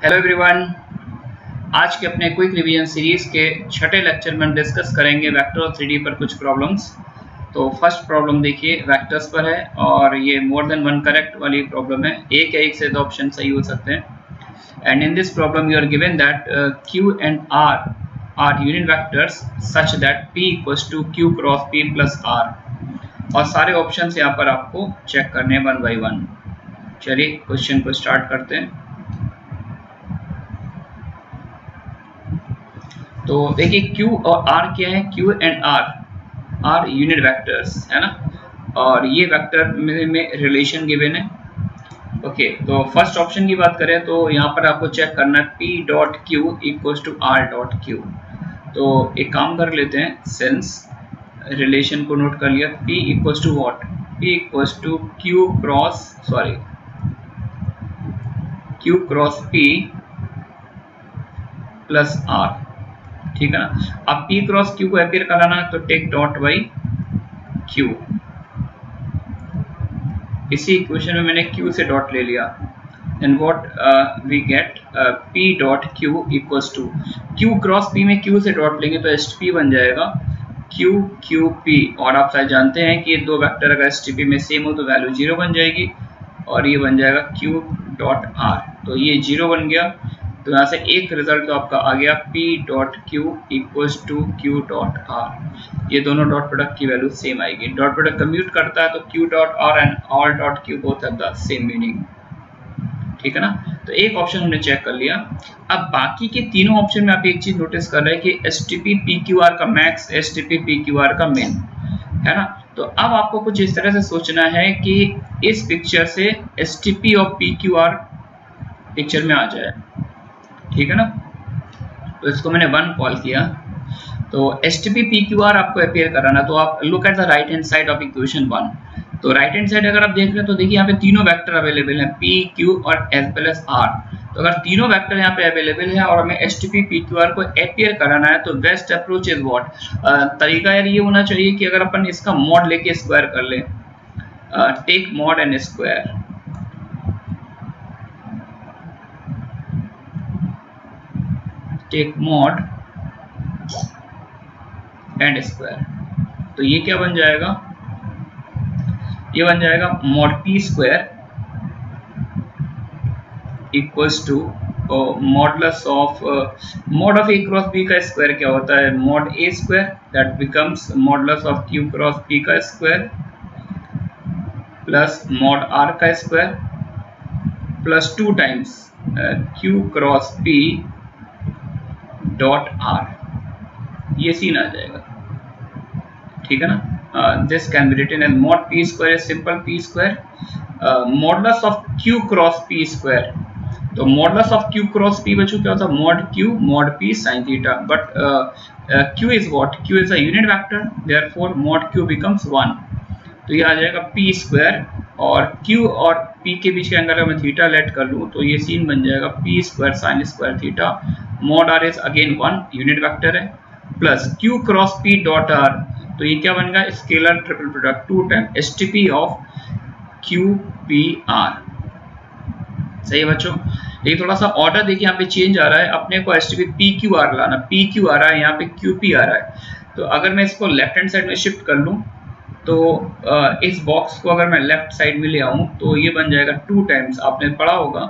Hello everyone, आज के अपने क्विक रिवीजन सीरीज के छठे लेक्चर में हम डिस्कस करेंगे वेक्टर और 3D पर कुछ प्रॉब्लम्स। तो फर्स्ट प्रॉब्लम देखिए वेक्टर्स पर है और ये मोर देन वन करेक्ट वाली प्रॉब्लम है। एक या एक से दो ऑप्शन सही हो सकते हैं। And in this problem you are given that Q and R are unit vectors such that P equals to Q cross P plus R, और सारे ऑप्शंस यहाँ पर आपको चेक करने हैं वन बाई वन। चलिए क्वेश्चन को स्टार्ट करते हैं। तो देखिए Q और R क्या है, Q and R unit vectors है ना, और ये वेक्टर में रिलेशन गिवन है। ओके, तो फर्स्ट ऑप्शन की बात करें तो यहाँ पर आपको चेक करना है P dot Q equals to R dot Q। तो एक काम कर लेते हैं, सिंस रिलेशन को नोट कर लिया, P equals to what, P equals to Q cross P plus R, ठीक है ना। अब P क्रॉस Q को अपीयर कराना तो टेक डॉट बाई Q। इसी इक्वेशन में मैंने Q से डॉट ले लिया, and what we get P dot Q equals to Q cross P में Q से डॉट लेंगे तो STP बन जाएगा QQP। और आप शायद जानते हैं कि ये दो वेक्टर अगर STP में सेम हो तो वैल्यू 0 बन जाएगी, और ये बन जाएगा Q डॉट R। तो ये 0 बन गया, तो यहाँ से एक रिजल्ट तो आपका आ गया P dot Q equals to Q dot R। ये दोनों डॉट प्रोडक्ट की वैल्यू सेम आएगी। डॉट प्रोडक्ट कम्यूट करता है तो Q dot R and R dot Q both have the same meaning, ठीक है ना। तो एक ऑप्शन हमने चेक कर लिया। अब बाकी के तीनों ऑप्शन में आप एक चीज नोटिस कर रहे हैं कि STP PQR का मैक्स, STP PQR का मिन, है ना। तो अब आपको कुछ इस तरह से सोचना है कि इस पिक्चर से STP और PQR पिक्चर में आ जाए, ठीक है ना। तो इसको मैंने 1 कॉल किया, तो STP PQR आपको अपीयर कराना, तो आप look at the right hand side of equation 1। तो राइट हैंड साइड अगर आप देख रहे हैं तो देखिए यहाँ पे तीनों वेक्टर अवेलेबल हैं, P Q और एज वेल एज R। तो अगर तीनों वेक्टर यहाँ पे अवेलेबल है और हमें STP PQR को अपीयर कराना है तो बेस्ट अप्रोच इज व्हाट, तरीका यार ये होना चाहिए कि अगर अपन इसका मॉड लेके स्क्वायर कर ले, take mod and square. Take mod and square, तो ये क्या बन जाएगा, ये बन जाएगा mod P square equals to modulus of mod of A cross B का स्क्वायर क्या होता है, mod A square, that becomes modulus of Q cross P का स्क्वायर प्लस मॉड R का square plus 2 times Q cross P dot R। ये scene आ जाएगा, ठीक है ना। This can be written as mod P square is simple P square modulus of Q cross P square. तो modulus of Q cross P बच्चों क्या होता है, mod Q mod P sin थीटा, but Q is what, Q is a unit vector, therefore mod Q becomes 1। तो ये आ जाएगा P स्क्वायर, और Q और P के बीच के एंगल में थीटा लेट कर लूँ तो ये सीन बन जाएगा P square sine square theta. Mod R is again 1 unit vector है, plus Q cross P dot R, तो ये क्या बन गया, scalar triple product 2 time STP of QPR। सही है बच्चों। ये थोड़ा सा ऑर्डर देखिए यहाँ पे चेंज आ रहा है, अपने को STP PQR लाना, PQ आ रहा है, यहाँ पे QP आ रहा है। तो अगर मैं इसको लेफ्ट हैंड साइड में शिफ्ट कर लूँ तो इस बॉक्स को अगर मैं लेफ्ट साइड में ले आऊँ तो ये बन जाएगा 2 टाइम्स। आपने पढ़ा होगा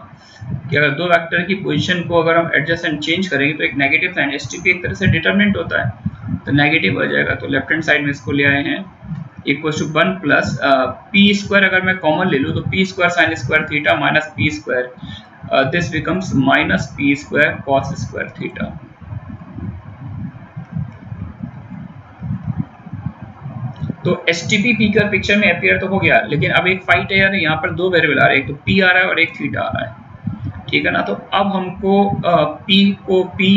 कि अगर दो वेक्टर की पोजीशन को अगर हम एडजस्ट एंड चेंज करेंगे तो एक नेगेटिव साइन, STP एक तरह से डिटरमिनेंट होता है, तो नेगेटिव हो जाएगा। तो लेफ्ट हैंड साइड में इसको ले आए हैं equal to 1 plus P square, अगर मैं कॉमन ले लूँ तो P square sine square theta minus P square, this becomes minus P square cos square theta. तो STP P का पिक्चर में अपीयर तो हो गया, लेकिन अब एक फाइट है यार, यहाँ पर दो वेरिएबल आ रहे हैं, एक तो P आ रहा है और एक थीटा आ रहा है, ठीक है ना। तो अब हमको P को P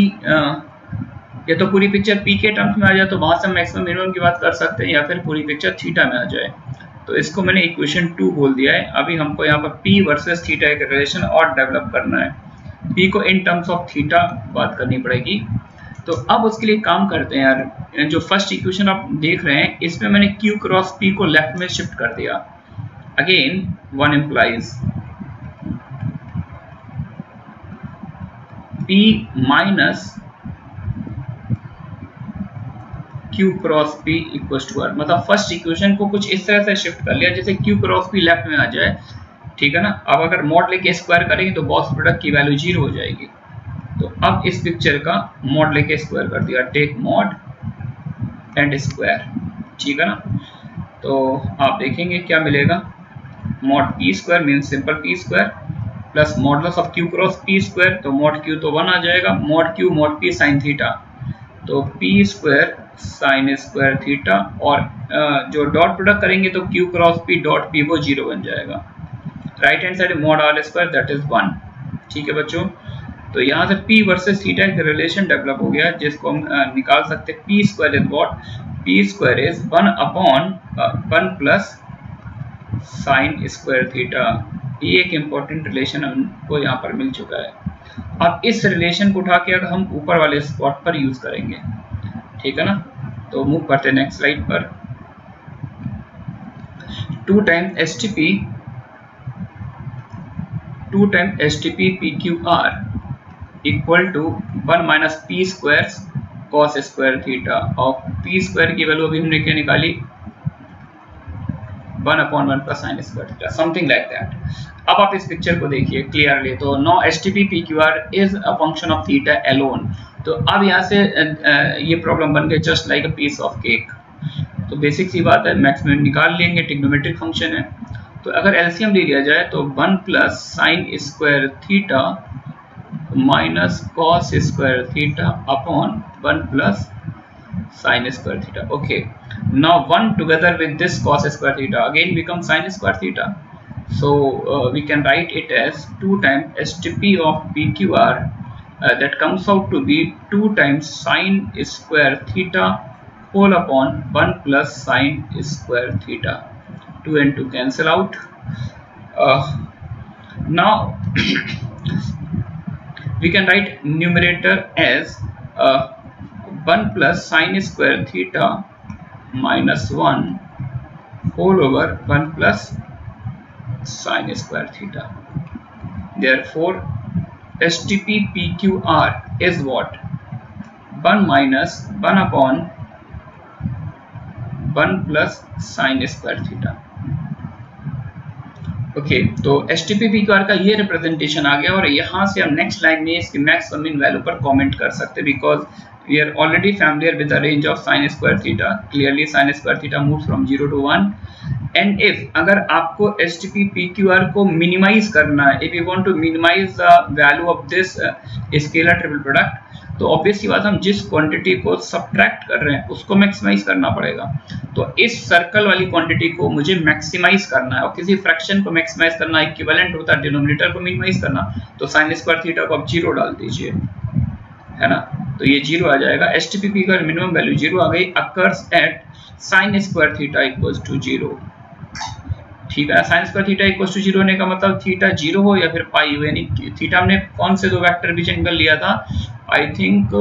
या तो पूरी पिक्चर P के टर्म्स में आ जाए तो वहां से मैक्सिमम मिनिमम की बात कर सकते हैं, या फिर पूरी पिक्चर थीटा में आ जाए। तो इसको मैंने इक्वेशन 2 बोल दिया है। अभी हमको यहाँ पर P वर्सेस थीटा एक रिलेशन और डेवलप करना है, P को इन टर्म्स ऑफ थीटा बात करनी पड़ेगी। तो अब उसके लिए काम करते हैं यार, जो फर्स्ट इक्वेशन आप देख रहे हैं इसमें मैंने Q क्रॉस P को लेफ्ट में शिफ्ट कर दिया। Again 1 implies P minus Q cross P equals to R। मतलब फर्स्ट इक्वेशन को कुछ इस तरह से शिफ्ट कर लिया जैसे Q क्रॉस P लेफ्ट में आ जाए, ठीक है ना। अब अगर मॉड लेके स्क्वायर करेंगे तो गॉस प्रोडक्ट की वैल्यू 0 हो जाएगी। तो अब इस पिक्चर का मॉड लेके स्क्वायर कर दिया, टेक मॉड एंड स्क्वायर, ठीक है ना। तो आप देखेंगे क्या मिलेगा, mod P square means simple P square plus modulus of Q cross P square, तो मॉड Q तो 1 आ जाएगा, mod Q mod P sine theta, तो P square sine square theta, और जो डॉट प्रोडक्ट करेंगे तो Q cross P dot P वो 0 बन जाएगा। Right hand side mod R square that is 1, ठीक है बच्चों। तो यहाँ से P वर्सेस थीटा एक रिलेशन डेवलप हो गया जिसको हम निकाल सकते हैं। P square is what, P square is 1 upon 1 plus sine square theta. ये एक इम्पोर्टेंट रिलेशन हमको यहाँ पर मिल चुका है। अब इस रिलेशन को उठा के अगर हम ऊपर वाले स्पॉट पर यूज करेंगे, ठीक है ना। तो मूव करते हैं नेक्स्ट स्लाइड पर। 2 times STP PQR equal to 1 minus P square cos square theta, और P स्क्वायर की वैल्यू अभी हमने क्या निकाली 1 upon 1 plus sine square theta, something like that. अब आप इस पिक्चर को देखिए क्लियरली, तो no STP PQR is a function of theta alone. तो अब यहाँ से ये प्रॉब्लम बन गई just like a piece of cake. तो बेसिक सी बात है, मैक्सिमम निकाल लेंगे, ट्रिग्नोमेट्रिक फंक्शन है। तो अगर एलसीएम ले लिया जाए तो 1 plus sine square theta minus cos square theta upon 1 plus sin square theta. Okay, now 1 together with this cos square theta again becomes sin square theta. So we can write it as 2 times STP of PQR, that comes out to be 2 times sin square theta whole upon 1 plus sin square theta. 2 and 2 cancel out. Now we can write numerator as 1 plus sin square theta minus 1 whole over 1 plus sin square theta. Therefore STP PQR is what, 1 minus 1 upon 1 plus sin square theta. Okay, तो STP PQR का ये representation आ गया, और यहाँ से हम next line में इसकी मैक्स और मिन वैल्यू पर कमेंट कर सकते हैं, because we are already familiar with the range of sine square theta. Clearly sine square theta moves from 0 to 1, and if अगर आपको STP PQR को मिनिमाइज करना है, if you want to minimize the value of this scalar triple product, तो obviously बात हम जिस quantity को सब्ट्रैक्ट कर रहे हैं उसको मैक्सिमाइज करना पड़ेगा। तो इस सर्कल वाली क्वांटिटी को मुझे मैक्सिमाइज करना है, और किसी फ्रैक्शन को मैक्सिमाइज करना इक्विवेलेंट होता है डिनोमिनेटर को मिनिमाइज करना। तो साइन स्क्वायर थीटा को आप 0 डाल दीजिए, है ना, तो ये 0 आ जाएगा। STP की मिनिमम वैल्यू 0 आ गई, occurs at sine square theta equals to 0, ठीक है। Sine square theta equals to 0 होने का मतलब थीटा 0 हो या फिर पाई हो, यानी थीटा हमने कौन से दो वेक्टर बीच एंगल लिया था, आई थिंक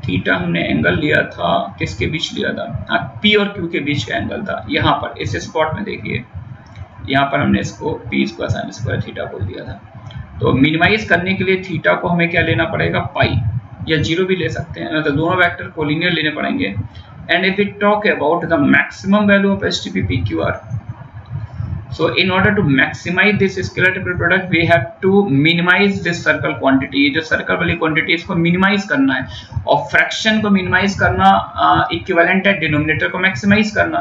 थीटा हमने एंगल लिया था, किसके बीच लिया था, P और Q के बीच का एंगल था। यहाँ पर इस स्पॉट में देखिए, यहाँ पर हमने इसको P square sine square theta बोल दिया था। तो मिनिमाइज करने के लिए थीटा को हमें क्या लेना पड़ेगा, पाई, या 0 भी ले सकते हैं, मतलब दोनों वेक्टर को लीनियर लेने पड़ेंगे। And if we talk about the maximum value of STP PQR, so in order to maximize this scalar triple product we have to minimize this circle quantity। ये जो सर्कल वाली क्वांटिटी इसको minimise करना है, और fraction को minimize करना equivalent है डिनोमिनेटर को मैक्सिमाइज करना।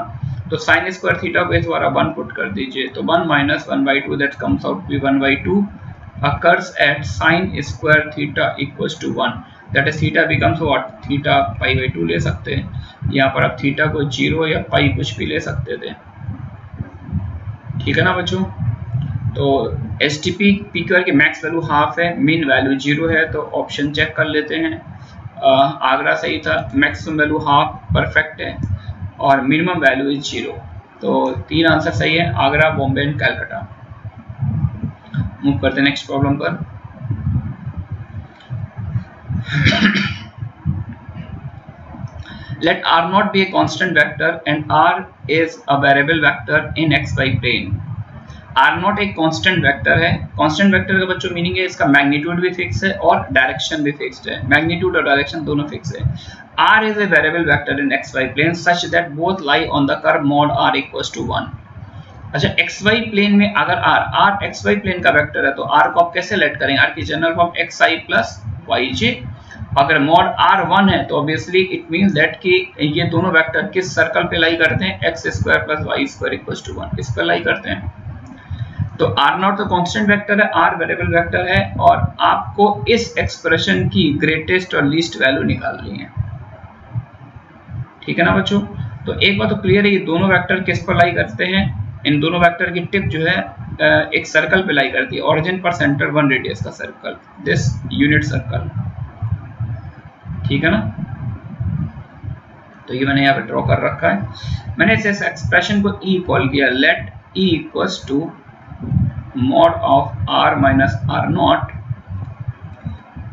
तो साइन स्क्वायर थीटा को इस बार 1 पुट कर दीजिए, तो 1 minus 1/2 that comes out to be 1/2 occurs at sin square theta equals to 1, that is theta becomes what, theta pi/2 ले सकते हैं। यहाँ पर आप थीटा को 0 या पाई कुछ भी ले सकते थे, ठीक है ना बच्चों। तो STP PQR की मैक्स वैल्यू हाफ है, मिन वैल्यू 0 है, तो ऑप्शन चेक कर लेते हैं। आगरा सही था, मैक्सिमम वैल्यू हाफ परफेक्ट है, और मिनिमम वैल्यू इज 0। तो 3 आंसर सही है, आगरा, बॉम्बे एंड कलकत्ता। मूव करते हैं नेक्स्ट प्रॉब्लम पर। Let R not be a constant vector and R is a variable vector in xy plane. R naught एक कांस्टेंट वेक्टर है। कांस्टेंट वेक्टर का बच्चों मीनिंग है इसका मैग्नीट्यूड भी फिक्स है और डायरेक्शन भी फिक्स्ड है, मैग्नीट्यूड और डायरेक्शन दोनों फिक्स है। R is a variable vector in X Y plane such that both lie on the curve mod R equals to 1। अच्छा, एक्स वाई प्लेन में अगर आर एक्स वाई प्लेन का vector है तो are को आप कैसे लेट करेंगे, आर की जनरल फॉर्म एक्स आई प्लस वाई जे। अगर मॉड आर 1 है तो ऑब्वियसली इट मींस दैट कि ये दोनों वेक्टर किस सर्कल पे लाई करते हैं, X square plus Y square equals to 1, इस पर लाई करते हैं। तो आर नॉट तो कांस्टेंट वेक्टर है, आर वेरिएबल वेक्टर है और आपको इस एक्सप्रेशन की ग्रेटेस्ट और लीस्ट वैल्यू निकालनी है। ठीक है ना बच्चों, तो एक बात तो क्लियर है, ये दोनों वेक्टर किस पर लाई करते हैं, इन दोनों वेक्टर की टिप जो है एक सर्कल पे लाई करती है, ओरिजिन पर सेंटर 1 रेडियस का सर्कल, दिस यूनिट सर्कल। ठीक है ना, तो ये मैंने यहाँ पे ड्रॉ कर रखा है। मैंने इस एक्सप्रेशन को ई कॉल किया, let E equals to mod of R minus R naught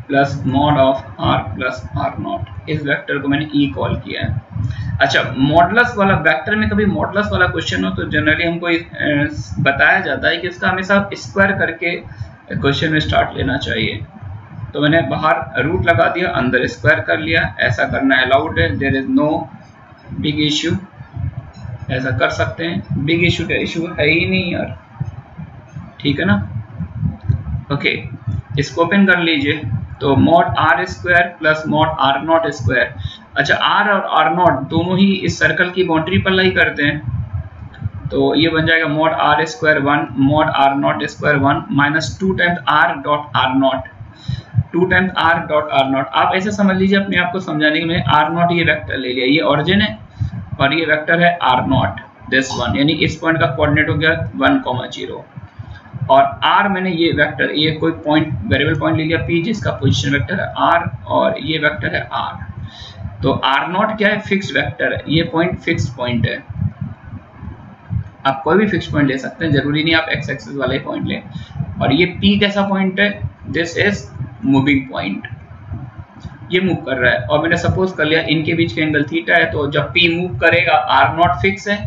plus mod of R plus R naught. इस वेक्टर को मैंने ई कॉल किया है। अच्छा, मॉडुलस वाला वेक्टर में कभी मॉडुलस वाला क्वेश्चन हो तो जनरली हमको बताया जाता है कि इसका हमेशा स्क्वायर करके क्वेश्चन में स्टार्ट लेना चाहिए। तो मैंने बाहर रूट लगा दिया, अंदर स्क्वायर कर लिया, ऐसा करना अलाउड है, there is no big issue, ऐसा कर सकते हैं, बिग इश्यू का इश्यू है ही नहीं यार। ठीक है ना, ओके, इसको ओपन कर लीजिए। तो mod R square plus mod R naught square. अच्छा, आर और आर नॉट दोनों ही इस सर्कल की बाउंड्री पर लाई करते हैं, तो ये बन जाएगा mod R square 1 mod R naught square 1 minus 2 times R dot R naught, 2 times R dot R naught. आप ऐसे समझ लीजिए अपने आप को समझाने के लिए, आर नॉट ये वेक्टर ले लिया, ये ओरिजिन है और ये वेक्टर है आर नॉट, दिस वन, यानी इस पॉइंट का कोऑर्डिनेट हो गया 1,0 और आर मैंने ये वेक्टर, ये कोई पॉइंट वेरिएबल पॉइंट ले लिया पी जिसका पोजीशन वेक्टर है आर और ये वेक्टर है आर। तो आर नॉट क्या है, फिक्स्ड वेक्टर है, ये पॉइंट फिक्स्ड पॉइंट है। आप कोई भी फिक्स्ड पॉइंट ले सकते हैं, जरूरी नहीं आप एक्स एक्सिस वाले पॉइंट लें। और ये पी कैसा पॉइंट है, दिस इज मूविंग पॉइंट, ये मूव कर रहा है और मैंने सपोज कर लिया इनके बीच का एंगल थीटा है, तो जब पी मूव करेगा आर नॉट फिक्स है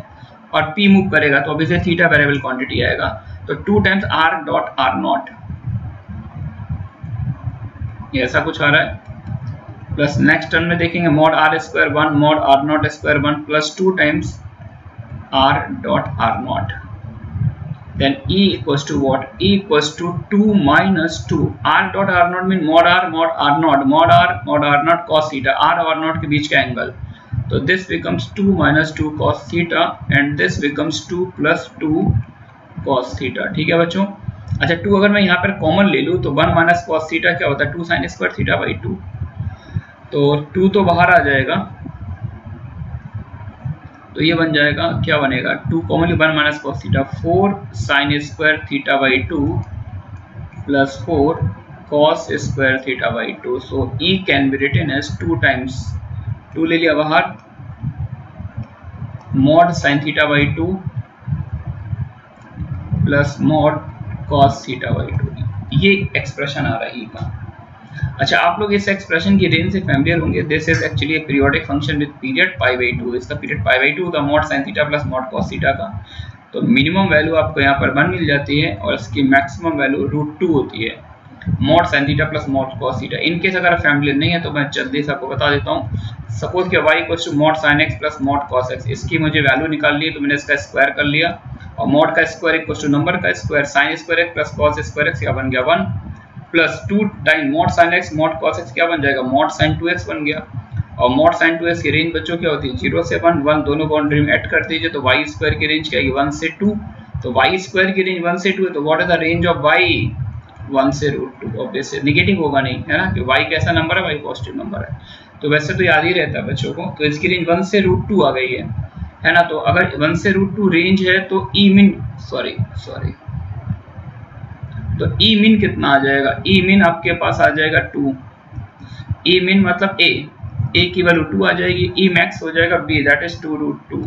और पी मूव करेगा तो ऑब्वियसली थीटा वेरिएबल क्वांटिटी आएगा, तो 2 times R dot R not, ये ऐसा कुछ आ रहा है। प्लस नेक्स्ट टर्म में देखेंगे mod R square 1 mod R naught square 1 plus 2 times R dot R naught, then E equals to what? E equals to 2 minus 2. R dot R naught mean mod R naught, mod R naught cos theta, R और R naught के बीच का angle, तो this becomes 2 minus 2 cos theta and this becomes 2 plus 2 cos theta। ठीक है बच्चों, अच्छा 2 अगर मैं यहाँ पर कॉमन ले लूँ तो 1 minus cos theta क्या होता है, 2 sin square theta by 2, तो 2 तो बाहर आ जाएगा, तो ये बन जाएगा, क्या बनेगा, 2 commonly 1 minus cos theta, 4 sine square theta by 2 plus 4 cos square theta by 2। So E can be written as 2 times 2 ले लिया बाहर, mod sine theta by 2 plus mod cos theta by 2, ये एक्सप्रेशन आ रही का। अच्छा, आप लोग इस एक्सप्रेशन की रेंज से फैमिलियर होंगे, this is actually A periodic function with period pi by 2, इसका पीरियड पाई बाई 2 होगा mod sine theta plus mod cos theta का। तो मिनिमम वैल्यू आपको यहाँ पर 1 मिल जाती है और इसकी मैक्सिमम वैल्यू √2 होती है, mod sine theta plus mod cos theta. In case अगर फैमिलियर नहीं है तो मैं जल्दी से आपको बता देता हूँ। सपोज कि y equals to mod sine X plus mod cos X, इसकी मुझे वैल्यू निकाल ली तो मैंने इसका स्क्वायर कर लिया, और मॉड का स्क्वायर इक्वल्स टू नंबर का square, sine square x plus cos square x, क्या बन गया 1 plus 2 time mod sine x mod cos x, क्या बन जाएगा, मॉड साइन 2x बन गया। और मॉड साइन 2x की रेंज बच्चों क्या होती है, 0 से 1, 1 दोनों बाउंड्री में ऐड कर दीजिए तो y स्क्वायर की रेंज क्या है, 1 से 2, तो y स्क्वायर की रेंज 1 से 2 है, तो what is the range of y, 1 से √2। ऑब्वियसली नेगेटिव होगा नहीं, है ना, कि y कैसा नंबर है, y पॉजिटिव नंबर है, तो वैसे तो याद ही रहता है बच्चों को। तो इसकी रेंज 1 से √2 आ गई है ना, तो अगर 1 से √2 रेंज है तो ई मिन तो ई मिन कितना आ जाएगा, ई मिन आपके पास आ जाएगा 2, ई मिन मतलब ए की वैल्यू 2 आ जाएगी, ई मैक्स हो जाएगा b, दैट इज 2√2,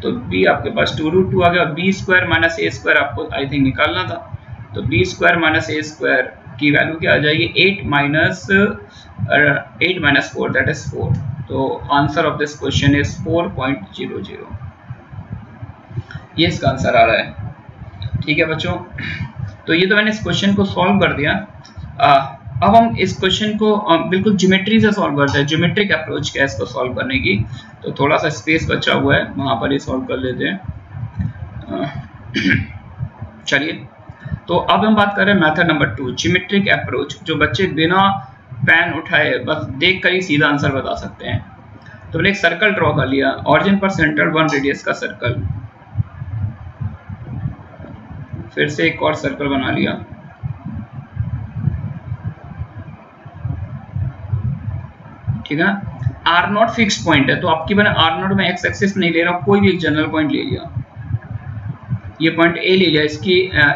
तो b आपके पास 2√2 आ गया। b square minus a square आपको आई थिंक निकालना था, तो b square minus a square की वैल्यू क्या आ जाएगी, 8 माइनस 4 दैट इज 4। तो answer of this question is 4.00, ये इसका आंसर आ रहा है। ठीक है बच्चों, तो ये तो मैंने इस क्वेश्चन को सॉल्व कर दिया। अब हम इस क्वेश्चन को बिल्कुल ज्योमेट्री से सॉल्व करते हैं। ज्योमेट्रिक अप्रोच क्या है इसको सॉल्व करने की, तो थोड़ा सा स्पेस बचा हुआ है वहां पर ही सॉल्व कर लेते हैं। चलिए, तो अब हम बात कर रहे हैं मेथड नंबर 2, ज्योमेट्रिक अप्रोच, जो बच्चे बिना पेन उठाए बस देख कर ही सीधा आंसर बता सकते हैं। तो मैंने एक सर्कल ड्रॉ कर लिया, ऑरिजिन पर सेंटर 1 रेडियस का सर्कल, फिर से एक और सर्कल बना लिया, ठीक है ना। R0 फिक्स पॉइंट है, तो आपकी मैंने R0 में एक्स एक्सिस नहीं ले रहा हूं, कोई भी एक जनरल पॉइंट ले लिया, ये पॉइंट A ले लिया,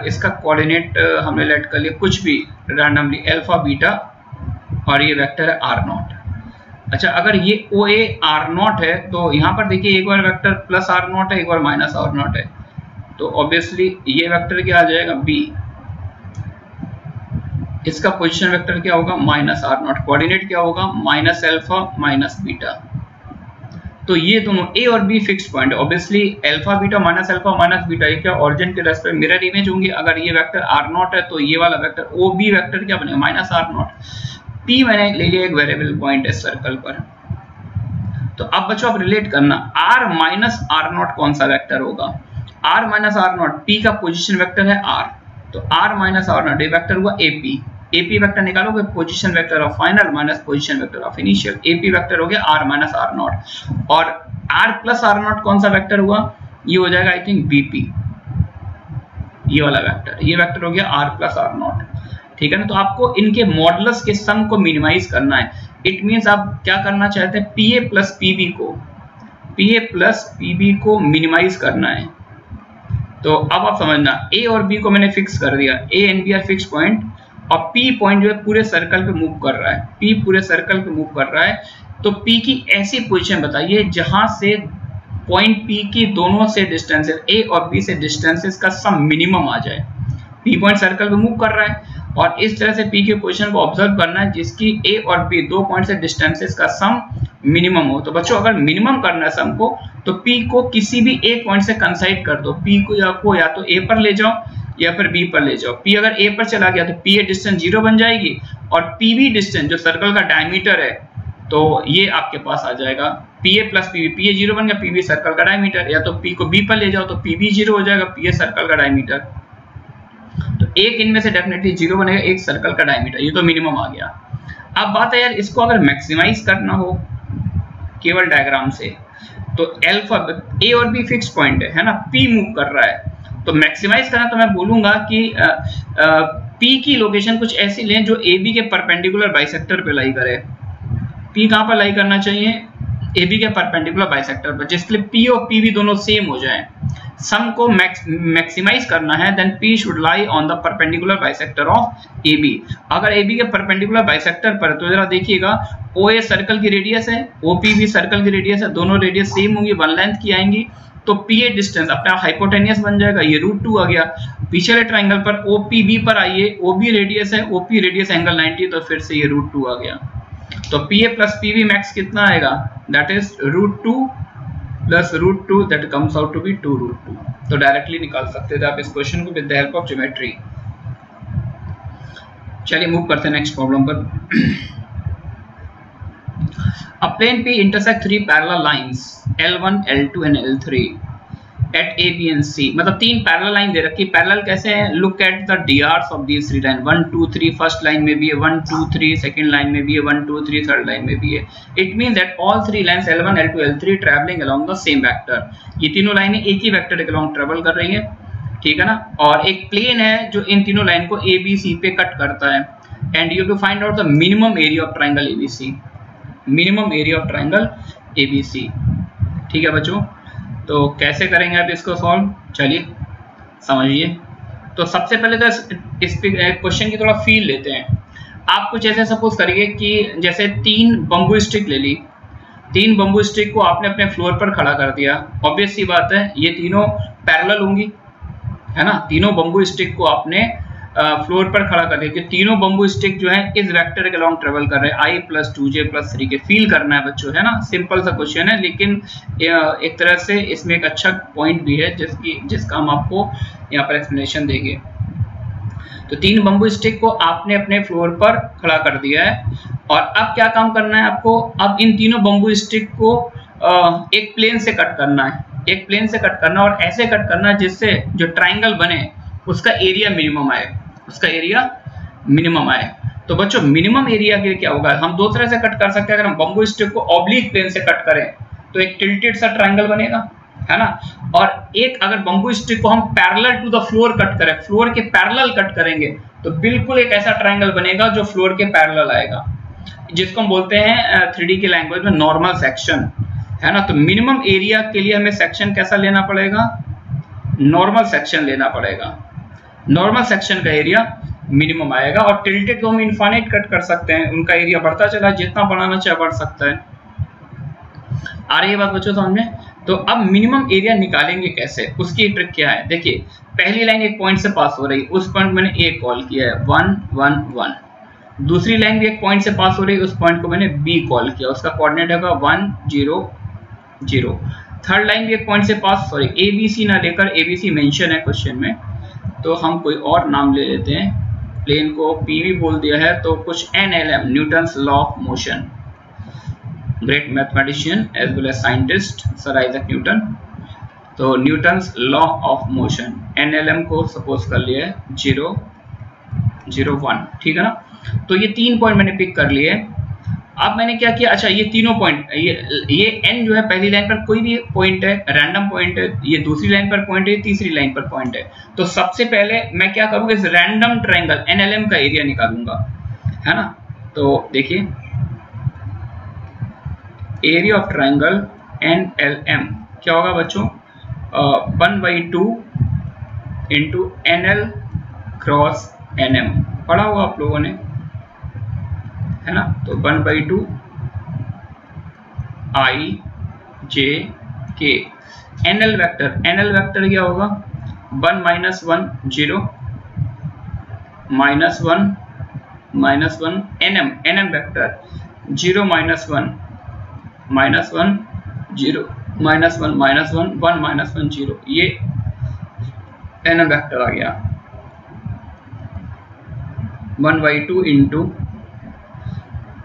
इसका कोऑर्डिनेट हमने लेट कर लिया कुछ भी रैंडमली अल्फा बीटा, और ये वेक्टर है R0। अच्छा, अगर ये OA R0 है तो यहाँ पर देखिए एक बार वेक्टर प्लस R0 है, एक बार माइनस R0 है, तो ऑब्वियसली ये वेक्टर क्या आ जाएगा B, इसका पोजीशन वेक्टर क्या होगा माइनस R0, कोऑर्डिनेट क्या होगा माइनस अल्फा माइनस बीटा। तो ये दोनों A और B फिक्स पॉइंट है, obviously alpha beta minus beta ये क्या ऑरिजिन के रेस्पेक्ट मिरर इमेज होंगे। अगर ये वेक्टर R0 है तो ये वाला वेक्टर OB वेक्टर क्या बनेगा माइनस R0। P मैंने ले लिया एक वेरिएबल पॉइंट है सर्कल पर। तो अब बच्चों आप रिलेट करना, R माइनस R0 कौन सा वेक्टर होगा, R माइनस R0, P का पोजीशन वेक्टर है R, तो R माइनस R0 ये वेक्टर हुआ AP। AP वेक्टर निकालोगे position vector of final minus position vector of initial, AP vector हो गया R माइनस R0। और R प्लस R0 कौन सा वेक्टर हुआ, ये हो जाएगा आई थिंक BP, ये वाला वेक्टर, ये वेक्टर हो गया R प्लस R0, ठीक है ना। तो आपको इनके मॉडुलस के सम को मिनिमाइज करना है। इट मींस आप क्या करना चाहते हैं, PA प्लस PB को मिनिमाइज करना है। तो अब आप समझना, A और B को मैंने फिक्स कर दिया, A and B are fix point, और P पॉइंट जो है पूरे सर्कल पे मूव कर रहा है, P पूरे सर्कल पे मूव कर रहा है। तो P की ऐसी पोजीशन बताइए जहां से पॉइंट P की दोनों से डिस्टेंसेस A और B से डिस्टेंसेस का सम मिनिमम आ जाए। P पॉइंट सर्कल पे मूव कर रहा है और इस तरह से P की पोजीशन को ऑब्जर्व करना है जिसकी A और B दो पॉइंट से डिस्टेंसेस का सम मिनिमम हो। तो बच्चों अगर मिनिमम करना है सम को, तो P को किसी भी एक पॉइंट से कंसाइड कर दो, P को या तो A पर ले जाओ या फिर B पर ले जाओ। P अगर A पर चला गया तो PA डिस्टेंस 0 बन जाएगी, और PB डिस्टेंस जो सर्कल का डायमीटर है तो ये आपके पास आ जाएगा PA प्लस PB, PA 0 बन गया, PB सर्कल का डायमीटर, या तो P को B पर ले जाओ तो PB 0 हो जाएगा, PA सर्कल का डायमीटर। तो एक इनमें से डेफिनेटली 0 बनेगा, एक सर्कल का डायमीटर, ये तो मिनिमम आ गया। अब बात है यार, इसको अगर मैक्सिमाइज करना हो केवल डायग्राम से, तो अल्फा A और B फिक्स पॉइंट है ना, P मूव कर रहा है, तो मैक्सिमाइज करना तो मैं बोलूंगा कि P की लोकेशन कुछ ऐसी लें जो AB के परपेंडिकुलर बाइसेक्टर पे लाई करे। P कहां पर लाई करना चाहिए, AB के परपेंडिकुलर बाइसेक्टर पर, जिसके लिए P और PB दोनों सेम हो जाएं। सम को मैक्सिमाइज करना है, then P should lie on the perpendicular bisector of AB। अगर AB के परपेंडिकुलर बाइसेक्टर पर, तो जरा देखिएगा, OA सर्कल की रेडियस है, OP भी सर्कल की रेडियस है, दोनों रेडियस सेम होंगी, वन लेंथ की आएंगी, तो PA डिस्टेंस अपना हाइपोटेनियस बन जाएगा, ये √2 आ गया। पिछले ट्राइंगल पर OPB पर आइए, OB रेडियस है, OP रेडियस एंगल 90, तो फिर से ये √2 आ गया। तो PA प्लस PB मैक्स कितना आएगा, that is √2 plus √2, that comes out to be 2√2। तो डायरेक्टली निकाल सकते थे आप इस क्वेश्चन को with the help of geometry. चलिए मूव करते हैं नेक्स्ट प्रॉब्लम पर। A plane P intersect three parallel lines L1, L2 and L3 at A, B and C। मतलब तीन पैरेलल लाइन दे रखी। पैरेलल कैसे हैं, look at the DRs of these three line, 1 2 3 first line में भी है, 1 2 3 second line में भी है, 1 2 3 थर्ड लाइन में भी है। It means that all three lines L1, L2, L3 travelling along the same vector. ये तीनों लाइनें एक ही वेक्टर के अलोंग ट्रैवल कर रही है, ठीक है ना। और एक प्लेन है जो इन तीनों लाइन को ABC पे कट करता है, and you have to find out the minimum area of triangle ABC, minimum area of triangle ABC, ठीक है बच्चों। तो कैसे करेंगे आप इसको सॉल्व, चलिए समझिए। तो सबसे पहले तो इस क्वेश्चन की थोड़ा फील लेते हैं। आप कुछ ऐसे सपोज करिए कि जैसे 3 बम्बू स्टिक ले ली, 3 बम्बू स्टिक को आपने अपने फ्लोर पर खड़ा कर दिया। ऑब्वियस सी बात है ये तीनों पैरेलल होंगी, है ना। तीनों बम्बू स्टिक को आपने फ्लोर पर खड़ा कर दिया कि तीनों बम्बू स्टिक जो है इस वेक्टर के अलॉन्ग ट्रेवल कर रहे हैं i + 2j + 3 के। फील करना है बच्चों, है ना, सिंपल सा क्वेश्चन है, लेकिन एक तरह से इसमें एक अच्छा पॉइंट भी है जिसका हम आपको यहाँ पर एक्सप्लेनेशन देंगे। तो 3 बम्बू स्टिक को आपने अपने फ्लोर पर खड़ा कर दिया है और अब क्या काम करना है आपको, अब इन तीनों बम्बू स्टिक को एक प्लेन से कट करना है, एक प्लेन से कट करना और ऐसे कट करना जिससे जो ट्राइंगल बने उसका एरिया मिनिमम आए, उसका एरिया मिनिमम आए। तो बच्चों मिनिमम एरिया के लिए क्या होगा, हम दो तरह से कट कर सकते हैं। अगर हम बम्बू स्टिक को ऑब्लिक प्लेन से कट करें तो एक टिल्टेड सा ट्राइंगल बनेगा, है ना, और एक अगर बम्बू स्टिक को हम parallel to the floor cut करें, फ्लोर के पैरेलल कट करेंगे तो बिल्कुल एक ऐसा ट्राइंगल बनेगा जो फ्लोर के पैरेलल आएगा, जिसको हम बोलते हैं 3D की लैंग्वेज में नॉर्मल सेक्शन, है ना। तो मिनिमम एरिया के लिए हमें सेक्शन कैसा लेना पड़ेगा, नॉर्मल सेक्शन लेना पड़ेगा। नॉर्मल सेक्शन का एरिया मिनिमम आएगा और टिल्टेड को हम इनफाइनाइट कट कर सकते हैं, उनका एरिया बढ़ता चला, जितना बढ़ाना चाहे बढ़ सकता है। आ रही है बात बच्चों समझ में? तो अब मिनिमम एरिया निकालेंगे कैसे, उसकी ट्रिक क्या है। देखिए पहली लाइन एक पॉइंट से पास हो रही, उस पॉइंट मैंने ए कॉल किया है 1 1 1। दूसरी लाइन भी एक पॉइंट से पास हो रही, उस पॉइंट को मैंने बी कॉल किया, उसका कोऑर्डिनेट होगा 1 0 0। थर्ड लाइन भी एक पॉइंट से पास, सॉरी ए बी सी ना लेकर, ए बी सी मेंशन है क्वेश्चन में, तो हम कोई और नाम ले लेते हैं। प्लेन को पी भी बोल दिया है तो कुछ NLM, Newton's law of motion, great mathematician as well as scientist sir Isaac Newton. तो Newton's law of motion NLM को सपोज कर लिया है 0 0 1, ठीक है ना। तो ये 3 पॉइंट मैंने पिक कर लिए। अब मैंने क्या किया, अच्छा ये तीनों पॉइंट, ये n जो है पहली लाइन पर कोई भी पॉइंट है, रैंडम पॉइंट है, ये दूसरी लाइन पर पॉइंट है, तीसरी लाइन पर पॉइंट है। तो सबसे पहले मैं क्या करूंगा, इस रैंडम ट्रायंगल NLM का एरिया निकालूंगा, है ना। तो देखिए एरिया ऑफ ट्रायंगल NLM क्या होगा बच्चों, 1/2 इंटू NL क्रॉस NM, पढ़ा होगा आप लोगों ने, है ना। तो 1/2 I J K। NL vector क्या होगा, 1 - 1 0 -1 NM वेक्टर 0 - 1 -1 0 -1 -1 1 -1 0, ये NM वेक्टर आ गया। 1/2 इंटू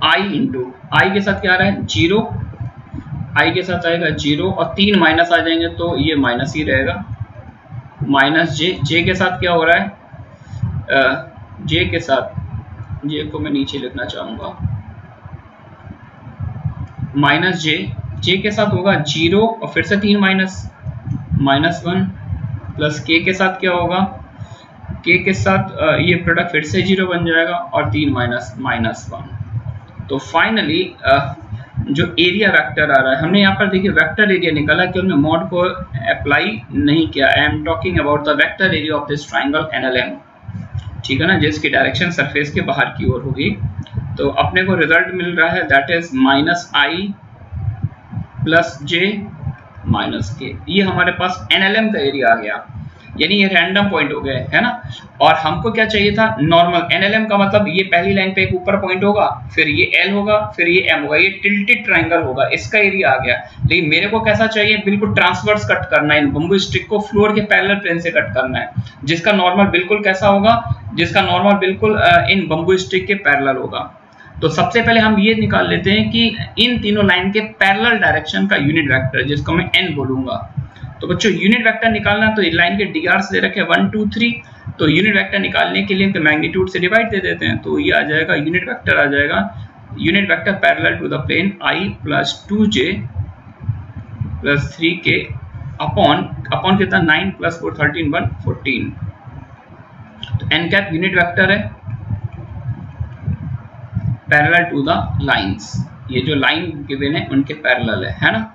I के साथ क्या आ रहा है 0, I के साथ आएगा 0 और 3 माइनस आ जाएंगे तो ये माइनस ही रहेगा, माइनस J के साथ क्या हो रहा है, J के साथ, J को मैं नीचे लिखना चाहूंगा, माइनस J के साथ होगा 0 और फिर से 3 -1 प्लस K के साथ क्या होगा, K के साथ ये प्रोडक्ट फिर से 0 बन जाएगा और 3 -1। तो फाइनली जो एरिया वेक्टर आ रहा है, हमने यहाँ पर देखिए वेक्टर एरिया निकाला कि हमने मॉड को अप्लाई नहीं किया। I am talking about the vector area of this triangle NLM, ठीक है ना, जिसकी डायरेक्शन सरफेस के बाहर की ओर होगी। तो अपने को रिजल्ट मिल रहा है that is -I + J - K। ये हमारे पास NLM का एरिया आ गया, यानी ये रैंडम पॉइंट हो गए, है ना। और हमको क्या चाहिए था, नॉर्मल। NLM का मतलब ये पहली लाइन पे एक ऊपर पॉइंट होगा, फिर ये L होगा, फिर ये M होगा, ये टिल्टेड ट्रायंगल होगा, इसका एरिया आ गया। लेकिन मेरे को कैसा चाहिए, बिल्कुल ट्रांसवर्स कट करना है, इन बम्बू स्टिक को फ्लोर के पैरेलल प्लेन से कट करना है, जिसका नॉर्मल बिल्कुल कैसा होगा, जिसका नॉर्मल बिल्कुल इन बम्बू स्टिक के पैरेलल होगा। तो सबसे पहले हम ये निकाल लेते हैं कि इन तीनों लाइन के पैरेलल डायरेक्शन का यूनिट वेक्टर, जिसको मैं N बोलूंगा। तो बच्चों यूनिट वेक्टर निकालना, तो लाइन के DRs दे रखे 1 2 3, तो यूनिट वेक्टर निकालने के लिए मैग्नीट्यूड से डिवाइड दे देते हैं, तो ये आ जाएगा यूनिट वेक्टर आ जाएगा, unit vector parallel to the plane I + 2J + 3K upon कितना 9 + 4 13 1 14। तो n कैप यूनिट वेक्टर है पैरेलल टू द लाइंस, ये जो लाइन गिवन है उनके पैरेलल है ना।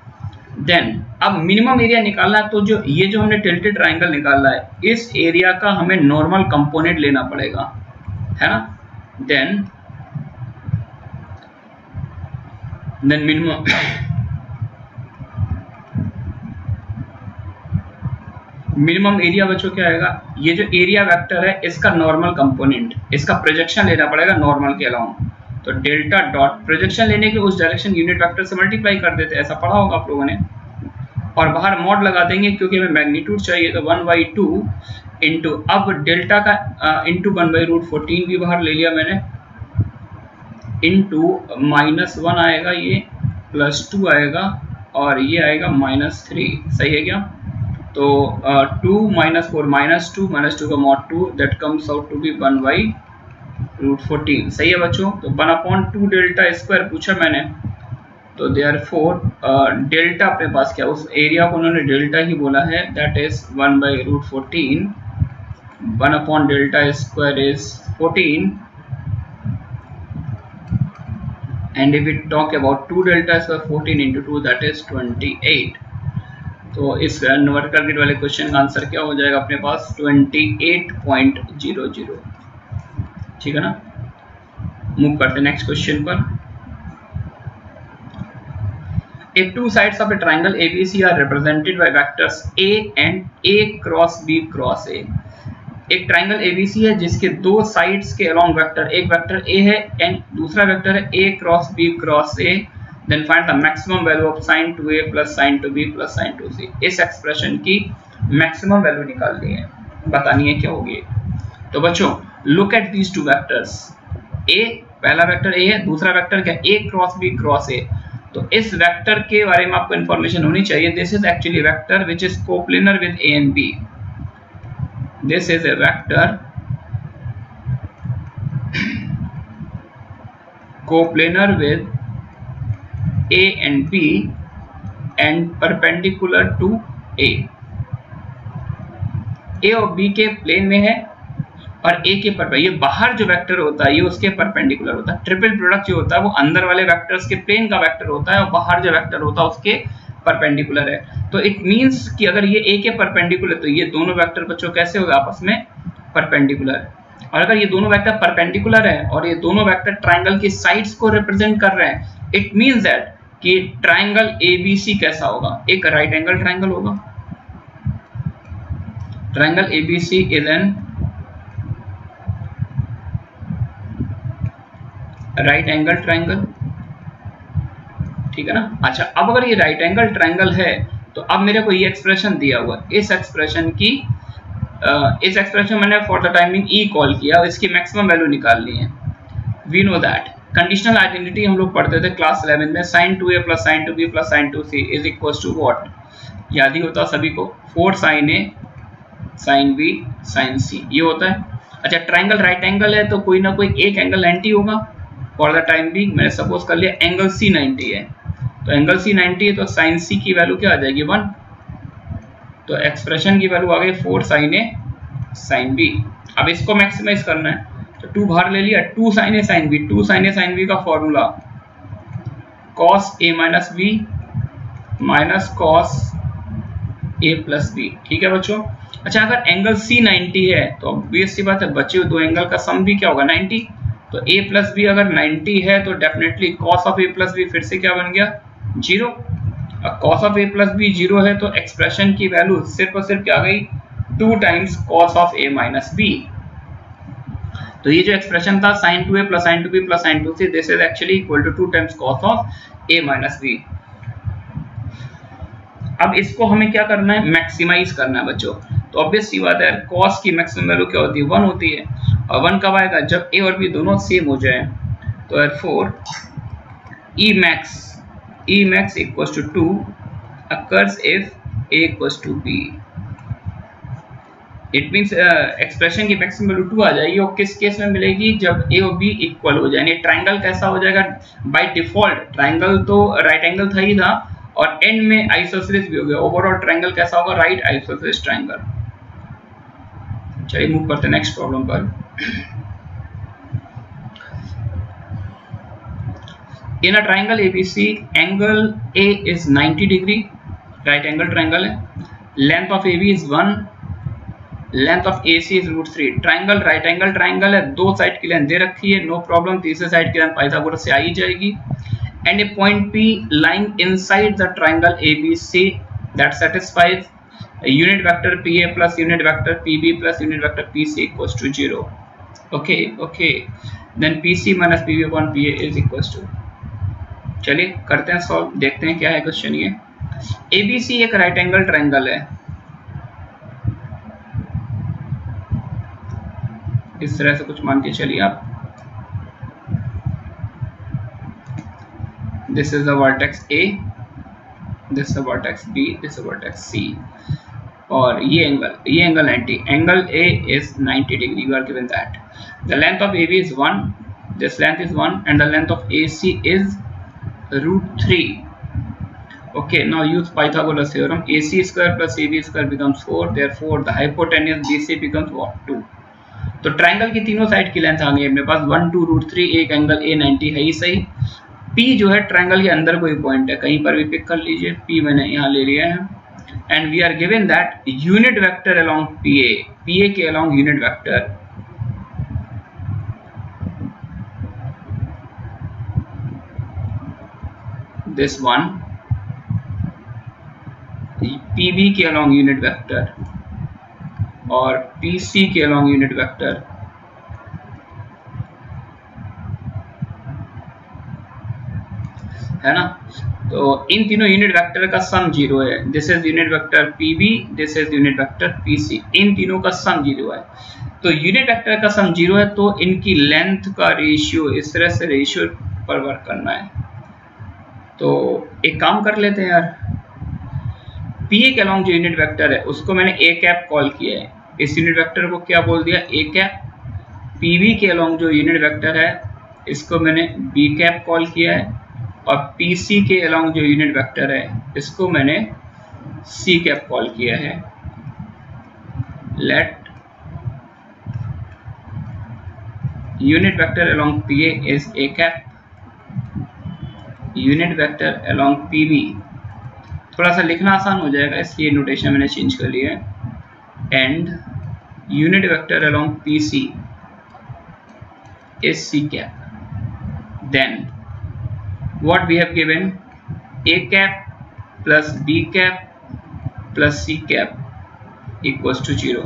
देन अब मिनिमम एरिया निकालना है, तो जो ये जो हमने टिल्टेड ट्रायंगल निकाला है, इस एरिया का हमें नॉर्मल कंपोनेंट लेना पड़ेगा, है ना। देन मिनिमम एरिया बच्चों क्या आएगा, ये जो एरिया वेक्टर है इसका नॉर्मल कंपोनेंट, इसका प्रोजेक्शन लेना पड़ेगा नॉर्मल के अलाउंग। तो डेल्टा डॉट प्रोजेक्शन लेने के उस डायरेक्शन यूनिट वेक्टर से मल्टीप्लाई कर देते, ऐसा पढ़ा होगा आप लोगों ने। और बाहर मॉड लगा देंगे क्योंकि हमें मैग्नीट्यूड चाहिए, तो 1/2 इंटू, अब डेल्टा का इंटू 1/√14 भी बाहर ले लिया मैंने, इंटू -1 आएगा ये, +2 आएगा और ये आएगा -3, सही है क्या। तो 2 - 4 -2 -2 का mod 2, that comes out to be 1/√14, सही है बच्चों। तो 1/2 डेल्टा स्क्वायर पूछा मैंने, तो देयरफॉर डेल्टा अपने पास क्या, उस एरिया को उन्होंने डेल्टा ही बोला है, that is 1/√14, 1 delta square is 14, and if we talk about 2 delta square 14 into 2 that is 28। तो इस न्यूमेरिकल ग्रिड वाले क्वेश्चन का आंसर क्या हो जाएगा अपने पास, 28.00, ठीक है ना। मूव करते हैं नेक्स्ट क्वेश्चन पर। If two sides of a triangle ABC are represented by vectors A and A cross B cross A। एक ट्राइंगल ABC है जिसके दो साइड्स के अलोंग वेक्टर, एक वेक्टर A है एंड दूसरा वेक्टर है A cross B cross A, then find the maximum value of sin 2A plus sin 2B plus sin 2C। इस एक्सप्रेशन की मैक्सिमम वैल्यू निकालनी है, बतानी है क्या होगी। तो बच्चों look at these two vectors, A पहला वेक्टर A है, दूसरा वेक्टर क्या, A cross B cross A। तो इस वेक्टर के बारे में आपको इन्फॉर्मेशन होनी चाहिए, this is actually vector which is coplanar with A and B। This is a vector coplanar with A and B and perpendicular to A। A और B के प्लेन में है और A के पर, ये बाहर जो वेक्टर होता है ये उसके परपेंडिकुलर होता है। ट्रिपल प्रोडक्ट जो होता है वो अंदर वाले वेक्टर्स के प्लेन का वेक्टर होता है और बाहर जो वेक्टर होता है उसके परपेंडिकुलर है। तो इट मींस कि अगर ये A के परपेंडिकुलर तो ये दोनों वेक्टर बच्चों कैसे होगा, आपस में परपेंडिकुलर। और अगर ये दोनों वेक्टर परपेंडिकुलर है और ये दोनों वेक्टर ट्राइंगल की साइड्स को रिप्रेजेंट कर रहे हैं, इट मींस दैट कि ट्राइंगल ABC कैसा होगा, एक राइट एंगल ट्राइंगल होगा। Triangle ABC is an right angle triangle, ठीक है ना। अच्छा, अब अगर ये राइट एंगल ट्राइंगल है तो अब मेरे को ये एक्सप्रेशन दिया हुआ, इस एक्सप्रेशन मैंने for the timing E call किया, इसकी मैक्सिमम वैल्यू निकालनी है। We know that conditional identity हम लोग पढ़ते थे क्लास 11 में, sin 2A plus sin 2B plus sin 2C is equal to what, याद ही होता सभी को, 4 sin A sin B sin C, ये होता है। अच्छा, ट्राइंगल राइट एंगल है तो कोई ना कोई एक एंगल 90 होगा। फॉर द टाइम बिंग मैंने सपोज कर लिया एंगल C 90 है, तो एंगल C 90 है तो sin C की वैल्यू क्या आ जाएगी, 1। तो एक्सप्रेशन की वैल्यू आ गई 4 sin A sin B। अब इसको मैक्सिमाइज करना है तो 2 बाहर ले लिया, 2 sin A sin B, 2 sin A sin B का formula cos A minus B minus cos A plus B, ठीक है बच्चों। अच्छा, अगर एंगल C 90 है तो ऑब्वियस सी बात है बचे हुए दो एंगल का सम भी क्या होगा, 90। तो A प्लस B अगर 90 है तो definitely cos of A plus B फिर से क्या बन गया, 0। अब cos of A plus B 0 है तो एक्सप्रेशन की वैल्यू सिर्फ और सिर्फ क्या आ गई, 2 times cos of A minus B। तो ये जो एक्सप्रेशन था sin 2A plus sin 2B plus sin 2C, this is actually equal to 2 times cos of A minus B। अब इसको हमें क्या करना है, मैक्सिमाइज करना है बच्चों। तो ऑब्वियस सी बात है cos की मैक्सिमम वैल्यू क्या होती है, 1 होती है। और 1 कब आएगा, जब A और B दोनों सेम हो जाए। तो therefore E max equals to 2 occurs if A equals to B। It means expression की मैक्सिमम वैल्यू 2 आ जाएगी। और किस केस में मिलेगी, जब A और B इक्वल हो जाए। ट्राइंगल कैसा हो जाएगा, बाय डिफॉल्ट ट्राइंगल तो राइट एंगल था ही था और एंड में आइसोसेलेस भी हो गया। ओवरऑल ट्राइंगल कैसा होगा, राइट आइसोसेलेस ट्राइंगल। चलिए मूव करते हैं नेक्स्ट प्रॉब्लम पर। In a triangle ABC angle A is 90 degree, right angle triangle है। Length of AB is 1, length of AC is √3। Triangle right angle triangle है, दो side की लेंथ दे रखी है, नो प्रॉब्लम। तीसरे साइड की लेंथ पाइथागोरस से आ ही जाएगी। And a point P lying inside the triangle ABC that satisfies unit vector P A plus unit vector P B plus unit vector P C equals to 0. Okay then P C minus P B upon P A is equals to. चलिए करते हैं solve, देखते हैं क्या है question. ये ए B सी एक right angle triangle है. इस तरह से कुछ मान के चलिए आप. This is the vertex A, this is the vertex B, this is vertex C. और ये angle 90, angle A is 90 degree. You are given that the length of A B is 1, this length is 1 and the length of A C is √3. Okay, now use Pythagoras theorem. AC square plus AB square becomes 4. Therefore, the hypotenuse BC becomes what? 2. तो triangle की तीनों side की length आ गई अपने पास 1, 2, √3. एक angle A 90 है ही सही. P जो है ट्रायंगल के अंदर कोई पॉइंट है, कहीं पर भी पिक कर लीजिए. P मैंने यहाँ ले लिया है. And we are given that unit vector along PA के along unit vector this one, PB के along यूनिट वेक्टर और PC के along यूनिट वेक्टर है ना. तो इन तीनों यूनिट वेक्टर का सम 0 है. This is unit vector PB, this is unit vector PC. इन तीनों का सम 0 है. तो यूनिट वेक्टर का सम 0 है तो इनकी लेंथ का रेशियो इस तरह से रेशियो पर वर्क करना है. तो एक काम कर लेते हैं यार. पी ए के अलॉन्ग जो यूनिट वेक्टर है उसको मैंने ए कैप कॉल किया है. इस यूनिट वेक्टर को क्या बोल दिया? A cap. पी बी के अलॉन्ग जो यूनिट वेक्टर है इसको मैंने बी कैप कॉल किया है. और पी सी के अलॉन्ग जो यूनिट वेक्टर है इसको मैंने सी कैप कॉल किया है. Let unit vector along P A is A cap, unit vector along PB. थोड़ा सा लिखना आसान हो जाएगा इसलिए नोटेशन मैंने चेंज कर लिया है. And unit vector along PC is C cap. Then what we have given? A cap plus B cap plus C cap equals to 0.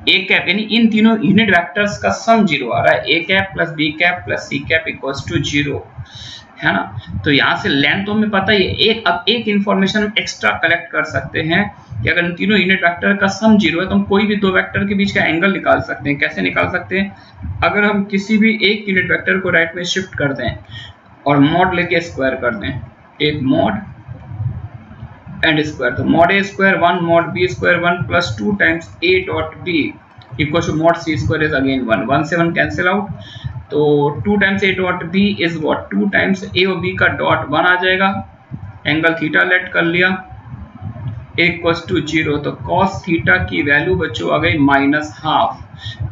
A cap यानी इन तीनों यूनिट वेक्टर्स का सम 0 आ रहा है. A cap plus B cap plus C cap equals to 0 है ना. तो यहाँ से लेंथ तो हमें पता ही है. अब एक इंफॉर्मेशन हम एक्स्ट्रा कलेक्ट कर सकते हैं कि अगर इन तीनों यूनिट वेक्टर का सम 0 है तो हम कोई भी दो वेक्टर के बीच का एंगल निकाल सकते हैं. कैसे निकाल सकते हैं? अगर हम किसी भी एक यूनिट वेक्टर को राइट में शिफ्ट कर दें और मॉड लेके स्क्वायर कर दें, एक मॉड एंड स्क्वायर. तो mod A square 1, mod B square 1 plus 2 times a dot b equal to mod c square is again 1. 1 से 1 कैंसिल आउट. तो 2 times a dot b is what? 2 times a और b का dot 1 आ जाएगा. Angle theta late कर लिया equals to 0. तो cos theta की वैल्यू बच्चों आ गई -½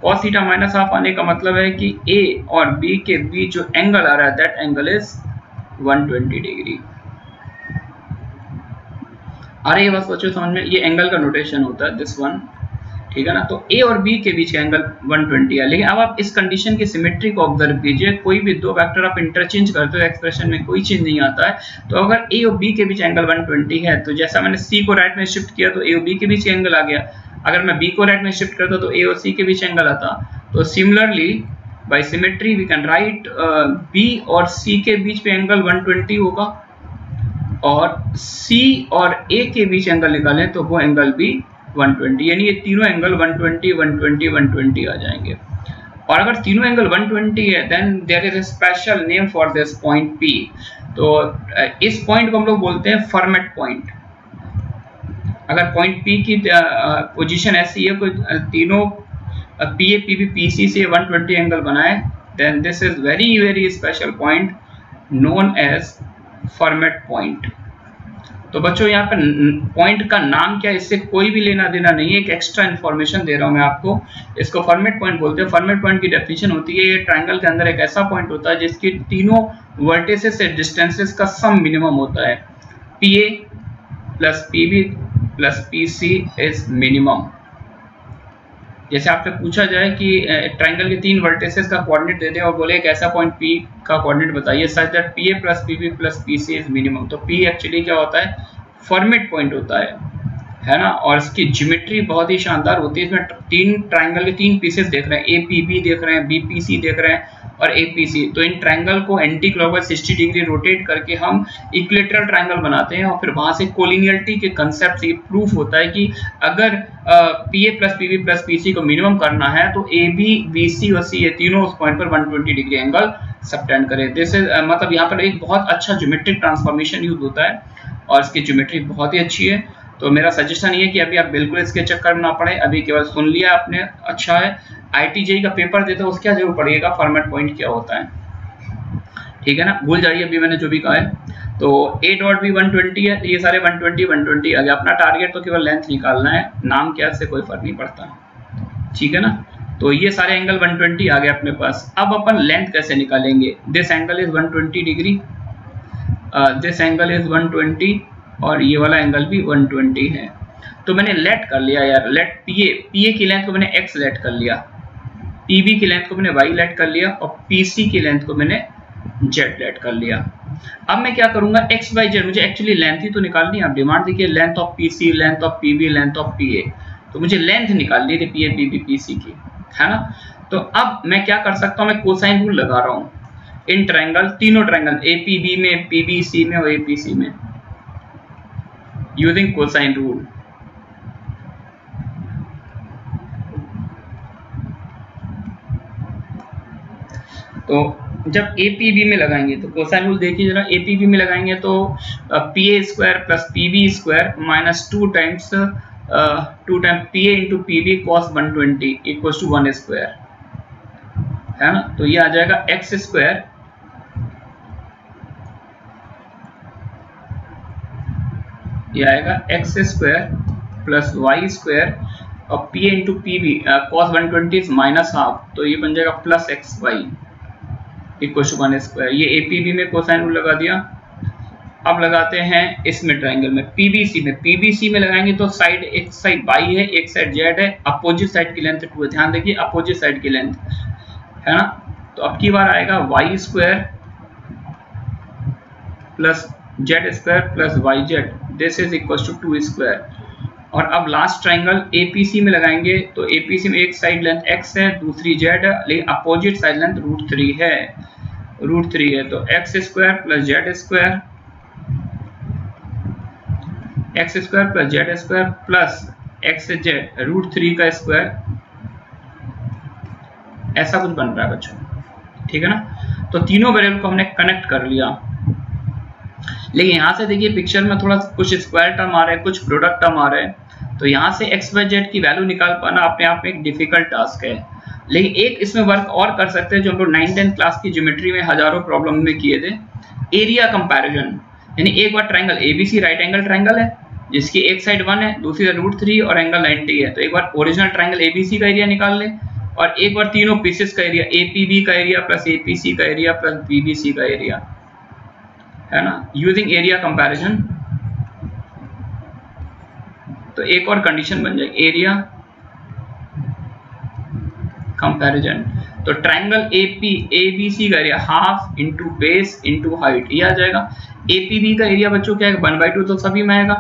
cos थीटा -½ आने का मतलब है कि a और b के बीच जो एंगल आ रहा है दैट एंगल इज 120 डिग्री. अरे बस बच्चों समझ में, ये एंगल का नोटेशन होता है दिस वन, ठीक है ना. तो A और B के बीच का एंगल 120 है. लेकिन अब आप इस कंडीशन की सिमेट्री को ऑब्जर्व कीजिए. कोई भी दो वेक्टर आप इंटरचेंज करते हो एक्सप्रेशन में कोई चीज नहीं आता है. तो अगर A और B के बीच एंगल 120 है तो जैसा मैंने C को राइट में शिफ्ट किया तो A और B के बीच एंगल आ गया. अगर मैं B को राइट में शिफ्ट करता तो A और C के बीच एंगल आता. तो similarly by symmetry we can write B और C के बीच पे एंगल 120 होगा और C और A के बीच एंगल निकालें तो वो एंगल भी 120, यानी ये तीनों एंगल 120, 120, 120 आ जाएंगे. और अगर तीनों एंगल 120 है then there is a special name for this point P. तो इस पॉइंट को हम लोग बोलते हैं फॉर्मेट पॉइंट. अगर पॉइंट P की पोजीशन ऐसी है कोई तीनों PA, PB, PC से 120 एंगल बनाए then this is very very special point known as Fermat point. तो बच्चों यहाँ पर पॉइंट का नाम क्या है इससे कोई भी लेना देना नहीं है, एक एक्स्ट्रा इन्फॉर्मेशन दे रहा हूँ मैं आपको. इसको फॉर्मेट पॉइंट बोलते हैं. फॉर्मेट पॉइंट की डेफिनेशन होती है ये ट्रायंगल के अंदर एक ऐसा पॉइंट होता है जिसके तीनों वर्टिसेस से डिस्टेंसेस का सम मिनिमम होता है. PA plus PB plus PC is minimum. जैसे आपसे पूछा जाए कि ट्रायंगल के 3 वर्टिसेस का कोऑर्डिनेट दे दें और बोले एक ऐसा पॉइंट P का कोऑर्डिनेट बताइए such that PA plus PB plus PC is minimum. तो P एक्चुअली क्या होता है? फॉर्मेट पॉइंट होता है. है ना। और इसकी ज्योमेट्री बहुत ही शानदार होती है। इसमें 3 ट्रायंगल के 3 पीसेस देख रहे हैं, APB देख रहे हैं, BPC देख रहे हैं और APC। तो इन ट्रायंगल को एंटी क्लॉकवाइज 60 डिग्री रोटेट करके हम इक्विलेटरल ट्रायंगल बनाते हैं और फिर वहां से कोलिनियलिटी के कंसेप्ट से प्रूफ होता है कि अगर PA plus PB plus PC को मिनिमम करना है तो AB, BC और CA तीनों उस पॉइंट पर 120 डिग्री एंगल सबटेंड करें। दिस इज मतलब यहाँ पर एक बहुत अच्छा ज्योमेट्रिक ट्रांसफॉर्मेशन यूज होता है और इसकी ज्योमेट्री बहुत ही अच्छी है। तो मेरा सजेशन ये है कि अभी आप बिल्कुल इसके चक्कर में ना पड़े, अभी केवल सुन लिया आपने, अच्छा है। IIT-JEE का पेपर देते हो उसके क्या जरूर पड़ेगा, फॉर्मेट पॉइंट क्या होता है, ठीक है ना, भूल जाइए अभी मैंने जो भी कहा है। तो A डॉट भी 120 है, ये सारे 120 आ गया। अपना टारगेट तो केवल लेंथ निकालना है, नाम क्या से कोई फर्क नहीं पड़ता, ठीक है ना। तो ये सारे एंगल 120 आ गए अपने पास। अब अपन लेंथ कैसे निकालेंगे? This angle is 120 degree, this angle is 120 और ये वाला एंगल भी 120 है। तो मैंने लेट कर लिया यार, लेट PA की लेंथ को मैंने X लेट कर लिया, PB की लेंथ को मैंने Y लेट कर लिया और PC की लेंथ को मैंने Z लेट कर लिया। अब मैं क्या करूंगा, X Y Z, मुझे एक्चुअली लेंथ ही तो निकालनी है। आप डिमांड देखिए, length of PC, length of PB, length of PA, तो मुझे लेंथ निकालनी थी PA PB PC की, है ना। तो अब मैं क्या कर सकता हूँ, मैं कोसाइन रूल लगा रहा हूँ इन ट्रायंगल, तीनों ट्रायंगल APB में, PBC में और APC में, यूजिंग कोसाइन रूल। तो जब APB में लगाएंगे तो कोसाइन रूल देखिए जरा, APB में लगाएंगे तो PA square plus PB square minus 2 times PA into PB cos 120 equals to 1 square, है ना। तो ये आ जाएगा X स्क्वायर ये आएगा X square plus Y square और PA into PB cos 120 minus half, तो ये बन जाएगा plus XY equal to 1 square. ये APB में कोसाइन रूल लगा दिया। अब लगाते हैं इसमें ट्रायंगल में PBC में लगाएंगे तो साइड, एक साइड Y है, एक साइड Z है, अपोजिट साइड की लेंथ 2 है। ध्यान देखिए अपोजिट साइड की लेंथ, है ना। तो अब की बार आएगा Y square plus Z square plus YZ, this is equal to 2 square. और अब लास्ट ट्रायंगल APC में लगाएंगे तो APC में एक साइड लेंथ X है, दूसरी Z है, लेकिन अपोजिट साइड लेंथ √3 है, √3 है। तो X square plus Z square, X square plus Z square plus XZ √3 का स्क्वायर, ऐसा कुछ बन रहा है बच्चों, ठीक है ना। तो तीनों वेरिएबल को हमने कनेक्ट कर लिया। लेकिन यहाँ से देखिए पिक्चर में थोड़ा कुछ स्क्वायर टर्म आ रहे हैं, कुछ प्रोडक्ट टर्म आ रहे हैं, तो यहाँ से XYZ की वैल्यू निकाल पाना अपने आप में एक डिफिकल्ट टास्क है। लेकिन एक इसमें वर्क और कर सकते हैं जो हम लोग 9th-10th क्लास की ज्योमेट्री में हजारों प्रॉब्लम में किए थे, एरिया कंपैरिजन। यानी एक बार triangle ABC right angle triangle है जिसकी एक साइड 1 है, दूसरी साइड √3 और एंगल 90 है। तो एक बार ओरिजिनल ट्रायंगल ABC का एरिया निकाल ले और एक बार तीनों पीसेस का एरिया, APB का एरिया प्लस APC का एरिया प्लस BBC का एरिया, है ना, यूजिंग एरिया कंपैरिजन। तो एक और कंडीशन बन जाएगी एरिया कंपैरिजन। तो ट्रायंगल ABC का area half into base into height, ये आ जाएगा। APB का एरिया बच्चों क्या है, 1/2 तो सभी में आएगा।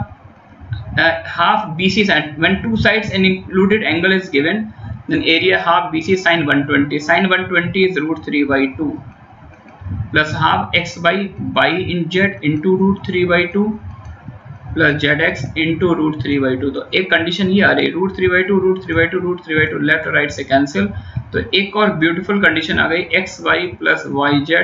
Half BC side, when 2 sides and included angle is given then area half BC sin 120, sin 120 is √3/2 plus half X by Y in Z into √3/2 plus ZX into √3/2। तो एक कंडीशन ये आ रही है, √3/2 √3/2 √3/2, लेफ्ट और राइट से cancel. तो एक और ब्यूटीफुल कंडीशन आ गई, XY plus YZ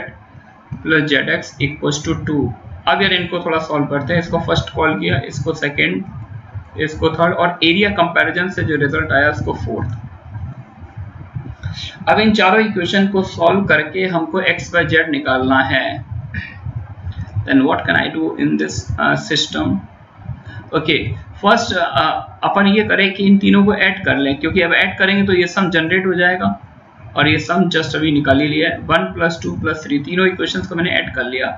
plus ZX equals to 2। अब यार इनको थोड़ा सॉल्व करते हैं। इसको फर्स्ट कॉल किया, इसको सेकेंड, इसको थर्ड, और एरिया कंपैरिजन से जो रिजल्ट आया उसको फोर्थ। अब इन चारों इक्वेशन को सॉल्व करके हमको XYZ निकालना है। Then what can I do in this system? Okay, first अपन ये करें कि इन तीनों को ऐड कर लें, क्योंकि अब ऐड करेंगे तो ये सम जनरेट हो जाएगा और ये सम जस्ट अभी निकाल ही लिया है। 1 + 2 + 3, तीनों इक्वेशंस को मैंने ऐड कर लिया।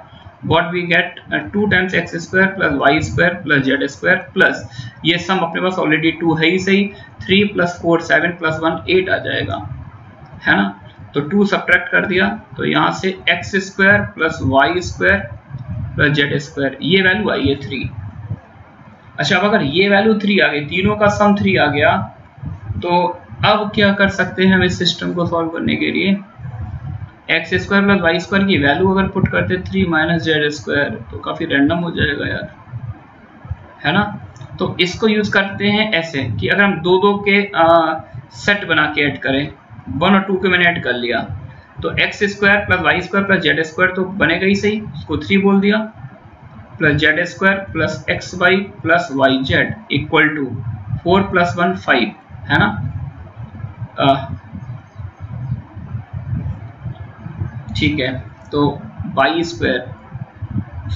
What we get 2 times X square plus Y square plus Z square plus ये सम अपने पास ऑलरेडी 2 है ही सही, 3 + 4 7 + 1 8 आ जाएगा, है ना। तो 2 सब्ट्रैक्ट कर दिया तो यहाँ से X square plus Y square plus Z square, ये वैल्यू आई है 3, अच्छा, अब अगर ये वैल्यू 3 आ गई, तीनों का सम 3 आ गया, तो अब क्या कर सकते हैं हम इस सिस्टम को सॉल्व करने के लिए? X square plus Y square की वैल्यू अगर पुट करते 3 माइनस जेड स्क्वायर, तो काफ़ी रैंडम हो जाएगा यार, है ना। तो इसको यूज करते हैं ऐसे कि अगर हम दो दो के सेट बना के ऐड करें, 1 और 2 के मैंने ऐड कर लिया, तो X square plus Y square plus Z square तो बनेगा ही सही, उसको 3 बोल दिया, plus Z square plus X Y plus Y Z equal to 4 plus 1 5, है ना। ठीक है, तो Y square,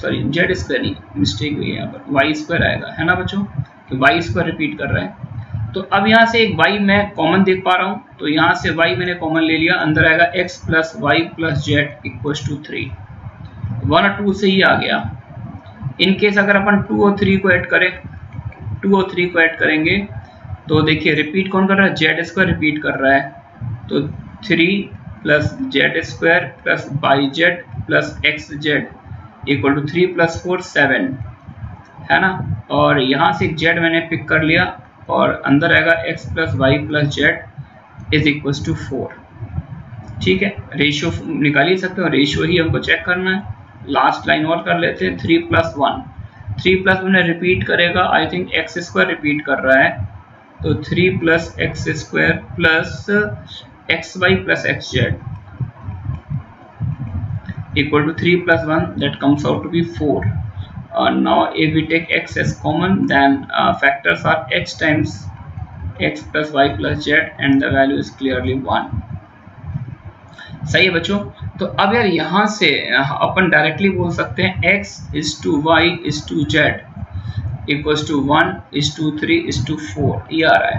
sorry Z square नहीं, मिस्टेक हुई है यहाँ पर, वाई स्क्वायर आएगा, है ना बच्चों, कि वाई स्क्वायर रिपीट कर रहा है। तो अब यहाँ से एक वाई मैं कॉमन देख पा रहा हूँ, तो यहाँ से वाई मैंने कॉमन ले लिया, अंदर आएगा X plus Y plus Z equal to 3, 1 और 2 से ही आ गया। इन केस अगर अपन 2 और 3 को ऐड करें, 2 और 3 को ऐड करेंगे, तो देखिए रिपीट कौन कर रहा है? जेड स्क्वायर रिपीट कर रहा है, तो 3 plus Z square plus Y Z plus X Z equal to 3 plus 4 7, है ना। और यहाँ से एक जेड मैंने पिक कर लिया, और अंदर आएगा X plus Y plus Z is equal to 4। ठीक है, रेशियो निकाल ही सकते हो, रेशियो ही हमको चेक करना है। लास्ट लाइन और कर लेते हैं, 3 प्लस 1, 3 प्लस 1 रिपीट करेगा, I think X square repeat कर रहा है, तो 3 plus X square plus X Y plus X Z equal to 3 plus 1, that comes out to be 4. Now if we take x as common, then factors are h times x plus y plus z and the value is clearly 1. सही है बच्चों। तो अब यार यहाँ से अपन directly बोल सकते हैं x is to y is to z equals to 1 is to 3 is to 4, ये आ रहा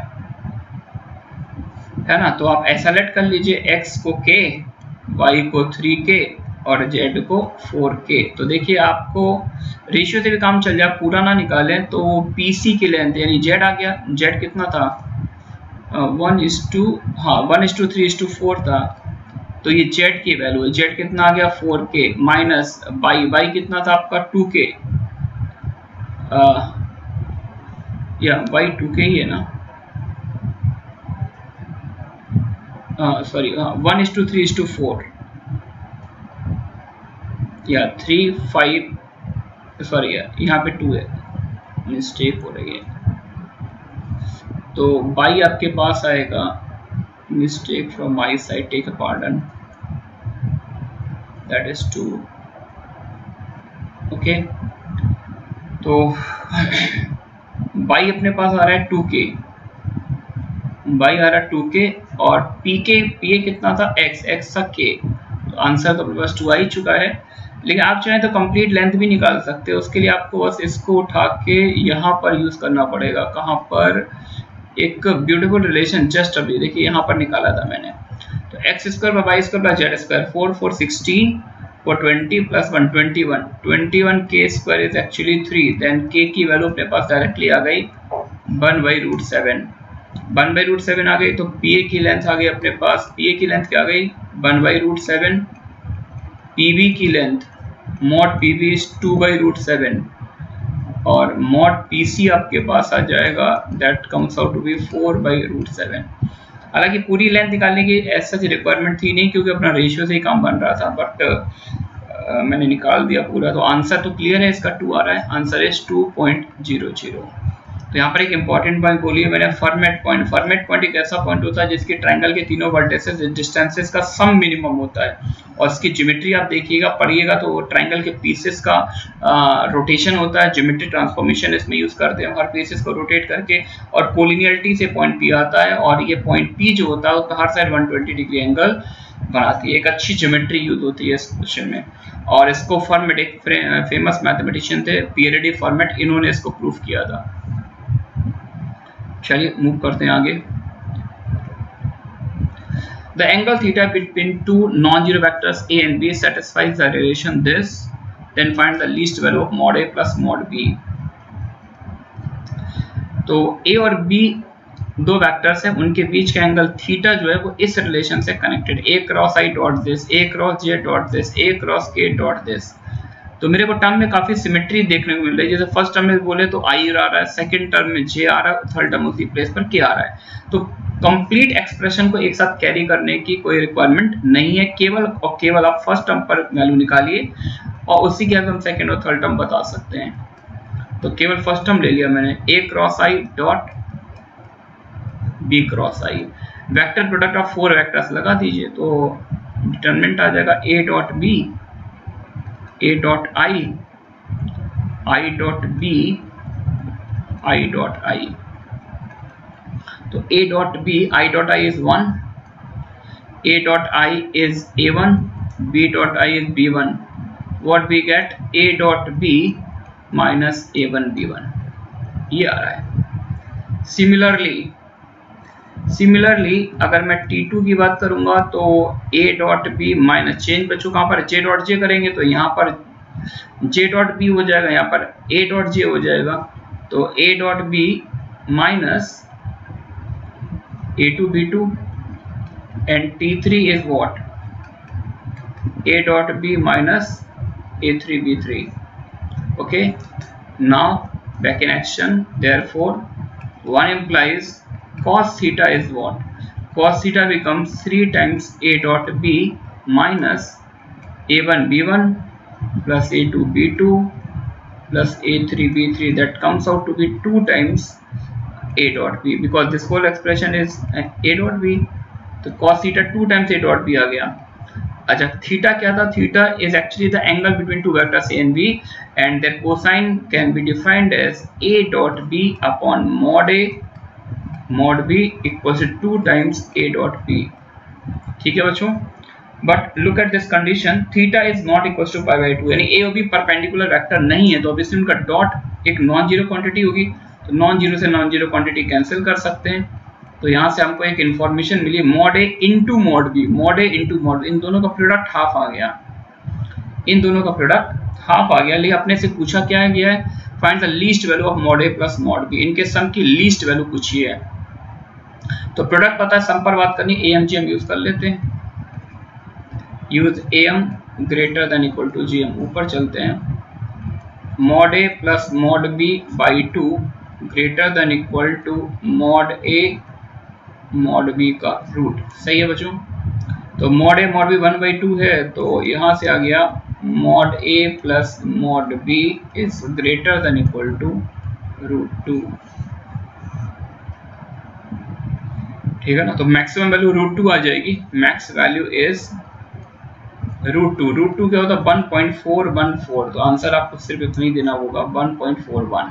है ना। तो आप ऐसा लेट कर लीजिए, x को k, y को 3k और z को 4k। तो देखिए आपको रेशियो से भी काम चल जाए, पूरा ना निकालें, तो pc की लेंथ यानी z आ गया, z कितना था 1:3:4 था, तो ये z की वैल्यू है, z कितना आ गया 4k माइनस y कितना था आपका 2k, या y 2k ही है ना, सॉरी 1:3:4 या 3 5, सॉरी यहाँ पे 2 है, मिस्टेक हो रही है, तो y आपके पास आएगा, mistake from my side, take a pardon, that is 2, okay. तो y अपने पास आ रहा है 2k, y आ रहा है 2k और pk कितना था x था k, तो आंसर तो अपने पास 2 आ ही चुका है। लेकिन आप चाहें तो कंप्लीट लेंथ भी निकाल सकते हो, उसके लिए आपको बस इसको उठा के यहाँ पर यूज करना पड़ेगा, कहाँ पर, एक ब्यूटीफुल रिलेशन जस्ट अभी देखिए यहाँ पर निकाला था मैंने, तो X square plus Y square plus Z square 4 4 16 4 20 प्लस 1 21 k square is actually 3, then k की वैल्यू अपने पास डायरेक्टली आ गई 1/√7, 1/√7 आ गई, तो pa की लेंथ आ गई अपने पास, pa की लेंथ क्या आ गई 1/√7, pb की लेंथ mod pb इज 2/√7 और mod pc आपके पास आ जाएगा, that comes out to be 4/√7। हालांकि पूरी लेंथ निकालने की ऐसा रिक्वायरमेंट थी नहीं, क्योंकि अपना रेशियो से ही काम बन रहा था, बट मैंने निकाल दिया पूरा, तो आंसर तो क्लियर है, इसका 2 आ रहा है, आंसर इज 2.00। तो यहाँ पर एक इंपॉर्टेंट पॉइंट बोलिए मैंने, फॉर्मेट पॉइंट। फॉर्मेट पॉइंट एक ऐसा पॉइंट होता है जिसके ट्रायंगल के तीनों वर्टिसेस डिस्टेंसेस का सम मिनिमम होता है, और इसकी ज्योमेट्री आप देखिएगा पढ़िएगा तो ट्रायंगल के पीसेस का रोटेशन होता है, ज्योमेट्री ट्रांसफॉर्मेशन इसमें यूज करते हैं, हर पीसेस को रोटेट करके, और कोलिनियरिटी से पॉइंट पी आता है, और ये पॉइंट पी जो होता है उसका हर साइड 120 डिग्री एंगल बनाती है, एक अच्छी ज्योमेट्री यूज होती है इस क्वेश्चन में। और इसको फॉर्मेट, एक फेमस मैथमेटिशियन थे पीएरडी फॉर्मेट, इन्होंने इसको प्रूव किया था। चलिए मूव करते हैं आगे। The angle theta between two non-zero vectors a and b satisfies the relation this, then find the least value of mod a plus mod b। तो a और b दो वेक्टर्स हैं, उनके बीच का एंगल थीटा जो है वो इस रिलेशन से connected, a cross i dot this, a cross j dot this, a cross k dot this. तो मेरे को टर्म में काफी सिमेट्री देखने को मिल रही है। जैसे फर्स्ट टर्म में बोले तो आई आ रहा है, सेकंड टर्म में जे आ रहा है, थर्ड टर्म उसी प्लेस पर के आ रहा है। तो कंप्लीट एक्सप्रेशन को एक साथ कैरी करने की कोई रिक्वायरमेंट नहीं है, केवल और केवल आप फर्स्ट टर्म पर वैल्यू निकालिए और उसी के आगे हम सेकंड और थर्ड टर्म बता सकते हैं। तो केवल फर्स्ट टर्म ले लिया मैंने, A cross I dot B cross I. Vector product of 4 vectors लगा दीजिए तो डिटरमिनेंट आ जाएगा A dot B, A dot I, I dot B, I dot I. तो a dot b, I dot i is 1, a dot i is a1, b dot i is b1. What we get? a dot b minus a1 b1, ये आ रहा है। Similarly अगर मैं t2 की बात करूंगा तो a dot b minus change बच्चों कहाँ पर j dot j करेंगे तो यहाँ पर j dot b हो जाएगा, यहाँ पर a dot j हो जाएगा। तो a dot b minus a2 b2 and t3 is what? a dot b minus a3 b3. Okay, now back in action. Therefore 1 implies cos theta is what? Cos theta becomes 3 times a dot b minus a1 b1 plus a2 b2 plus a3 b3. That comes out to be 2 times a dot b, because this whole expression is a dot b, तो cos theta 2 times a dot b आ गया। अच्छा, theta क्या था? Theta is actually the angle between two vectors a and b and their cosine can be defined as a dot b upon mod a mod b equals to 2 times a dot b। ठीक है बच्चों, but look at this condition, theta is not equal to pi by 2, यानी a और b perpendicular vector नहीं है, तो obviously उनका dot एक नॉन जीरो क्वांटिटी होगी, तो नॉन जीरो से नॉन जीरो क्वांटिटी कैंसिल कर सकते हैं। तो यहाँ से हमको एक इन्फॉर्मेशन मिली मॉड ए इंटू मॉड बी, मॉड ए इंटू मॉड बी, इन दोनों का प्रोडक्ट हाफ आ गया, इन दोनों का प्रोडक्ट हाफ आ गया। लेकिन अपने से पूछा क्या गया है? Find the least value of mod A plus mod B, इनके सम की लीस्ट वैल्यू पूछी है। तो प्रोडक्ट पता है, सम पर बात करनी, A M G M use कर लेते हैं, use A M greater than equal to G M. ऊपर चलते हैं, mod A plus mod B by 2 greater than equal to mod A mod B का रूट। सही है बच्चों, तो मॉड ए मॉड बी 1/2 है, तो यहाँ से आ गया mod A plus mod B is greater than equal to √2। ठीक है ना, तो मैक्सिमम वैल्यू √2 आ जाएगी, मैक्स वैल्यू इज √2। √2 क्या होता है? 1.414, तो आंसर आपको सिर्फ इतना ही देना होगा, 1.41।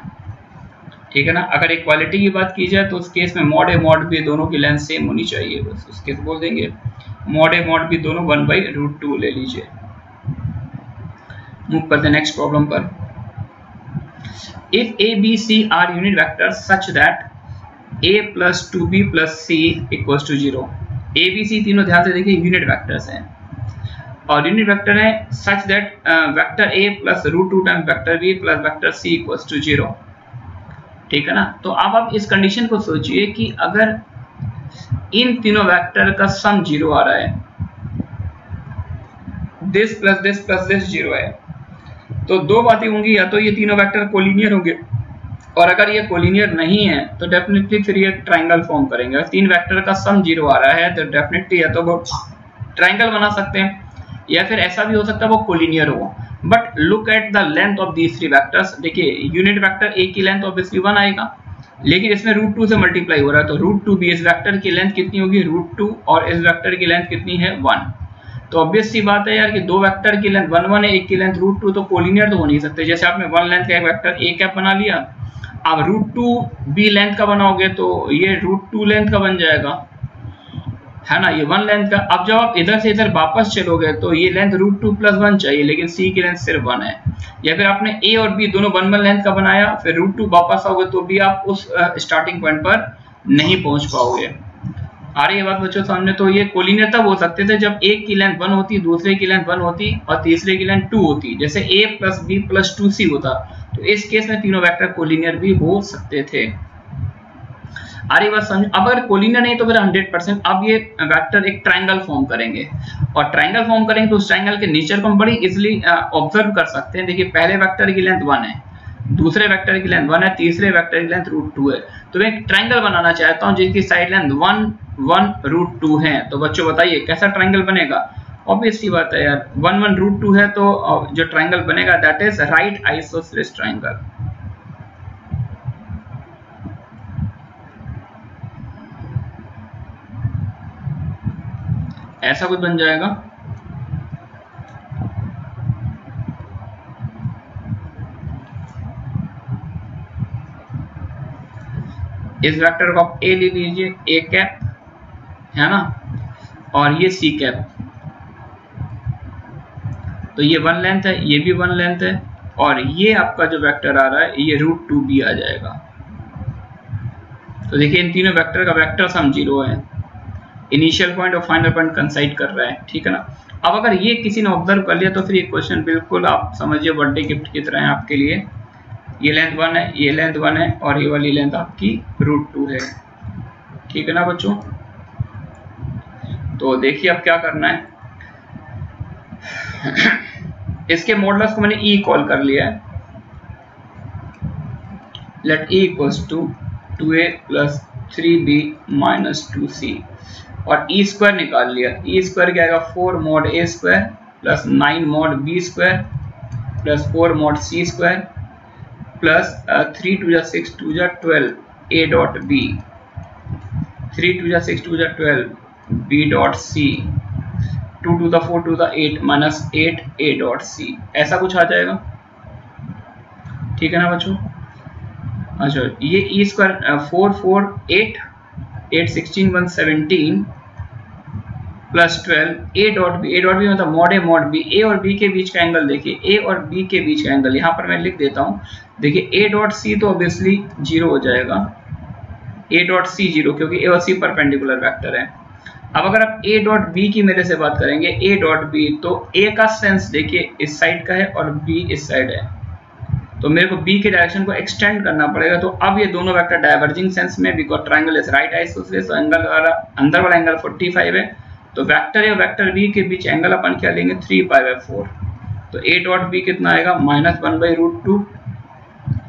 ठीक है ना। अगर इक्वालिटी की बात की जाए तो उस केस में मॉड ए मॉड बी दोनों की लेंथ सेम होनी चाहिए, बस उस केस बोल देंगे मॉड ए मॉड बी दोनों 1/√2 ले लीजिए। मूव करते हैं नेक्स्ट प्रॉब्लम पर। If A B C are unit vector such that a plus 2b plus c equals to 0। a b c तीनों ध्यान से देखिए यूनिट वेक्टर्स हैं और यूनिट वेक्टर है such that vector a plus √2 times vector b plus vector c equals to 0। ठीक है ना। तो अब आप इस कंडीशन को सोचिए कि अगर इन तीनों वेक्टर का सम 0 आ रहा है, this plus this plus this 0 है, तो दो बातें होंगी, या तो ये तीनों वेक्टर कोलिनियर होंगे, और अगर ये कोलिनियर नहीं है तो डेफिनेटली फिर ये ट्रायंगल फॉर्म करेंगे। अगर तीन वेक्टर का सम 0 आ रहा है तो डेफिनेटली या तो वो ट्रायंगल बना सकते हैं, या फिर ऐसा भी हो सकता है वो कोलिनियर हो। But look at the length of these three vectors. देखिए यूनिट वेक्टर ए की लेंथ ऑब्वियसली 1 आएगा, लेकिन इसमें √2 से मल्टीप्लाई हो रहा है, तो √2 भी इस वेक्टर की लेंथ कितनी होगी? √2, और इस वेक्टर की लेंथ कितनी है? 1। तो ऑब्वियस सी बात है यार कि दो वेक्टर की लेंथ 1 1 है, एक की लेंथ √2, तो कोलिनियर तो हो नहीं सकते। जैसे आपने 1 लेंथ का एक वेक्टर ए कैप बना लिया, आप √2 बी लेंथ का बनाओगे तो ये √2 लेंथ का बन जाएगा, है ना, ये 1 लेंथ का। अब जब आप इधर से इधर वापस चलोगे तो ये लेंथ √2 + 1 चाहिए, लेकिन सी की लेंथ सिर्फ 1 है। या फिर आपने ए और बी दोनों 1 1 लेंथ का बनाया, फिर √2 वापस आओगे तो भी आप उस स्टार्टिंग पॉइंट पर नहीं पहुंच पाओगे। आ रही है बात बच्चों सामने। तो ये कोलिनियर तब हो सकते थे जब एक की लेंथ 1 होती, दूसरे की लेंथ 1 होती और तीसरे की लेंथ 2 होती, जैसे a + b + 2c होता। तो इस केस में तीनों वेक्टर कोलिनियर भी हो सकते थे। आ रही बात समझ। अब अगर कोलिनियर नहीं तो फिर 100%। अब ये वेक्टर एक ट्रायंगल फॉर्म करेंगे, और ट्रायंगल फॉर्म करेंगे तो उस ट्रायंगल के नेचर को हम बड़ी इजीली ऑब्जर्व कर सकते हैं। देखिए पहले वेक्टर की लेंथ 1 है, दूसरे वेक्टर की लेंथ 1 है, तीसरे वेक्टर की लेंथ √2 है। तो मैं एक ट्रायंगल बनाना चाहता हूं जिसकी साइड लेंथ 1 1 √2 है। तो बच्चों बताइए कैसा ट्रायंगल बनेगा? ऑब्वियसली बात है यार, 1 1 √2 है तो जो ट्रायंगल बनेगा that is right isosceles triangle. ऐसा कुछ बन जाएगा। इस वेक्टर को आप ए ले लीजिए, ए कैप है ना, और ये सी कैप। तो ये 1 लेंथ है, ये भी 1 लेंथ है, और ये आपका जो वेक्टर आ रहा है ये √2 भी आ जाएगा। तो देखिए इन तीनों वेक्टर का वेक्टर सम 0 है, इनिशियल पॉइंट और फाइनल पॉइंट कंसाइड कर रहा है, ठीक है ना। अब अगर ये किसी ने ऑब्जर्व कर लिया तो फिर ये क्वेश्चन बिल्कुल आप समझिए बर्थडे गिफ्ट की तरह है आपके लिए। ये लेंथ 1 है, ये लेंथ 1 है, और ये वाली लेंथ आपकी √2 है, ठीक है ना बच्चों। तो देखिए अब क्या करना है। इसके मॉडुलस को मैंने e कॉल कर लिया है। Late e equals to 2a + 3b - 2c, और e स्क्वायर निकाल लिया। e स्क्वायर क्या आएगा? 4 mod a square plus 9 mod b square plus 4 mod c square plus 3 2 6 2 12 a dot b, 3 2 6 2 12 b dot c, 2 to the 4 to the 8 minus 8 a dot c। ऐसा कुछ आ जाएगा, ठीक है ना बच्चों। अच्छा ये e square 4 4 8 8 16 1 17 plus 12 a dot b, a dot b मतलब mod a mod b। a और b के बीच का एंगल देखिए, a और b के बीच का एंगल यहाँ पर मैं लिख देता हूँ। देखिए a डॉट c तो ऑब्वियसली 0 हो जाएगा, a डॉट c 0, क्योंकि a और c परपेंडिकुलर वेक्टर है। अब अगर आप a डॉट b की मेरे से बात करेंगे, a डॉट b, तो a का सेंस देखिए इस साइड का है और b इस साइड है, तो मेरे को b के डायरेक्शन को एक्सटेंड करना पड़ेगा। तो अब ये दोनों वेक्टर डाइवर्जिंग सेंस में, because triangle is right isosceles, तो एंगल वाला अंदर वाला एंगल 45 है, तो वेक्टर ए और वेक्टर b के बीच एंगल अपन क्या लेंगे? 3π/4। तो a डॉट b कितना आएगा? -1/√2।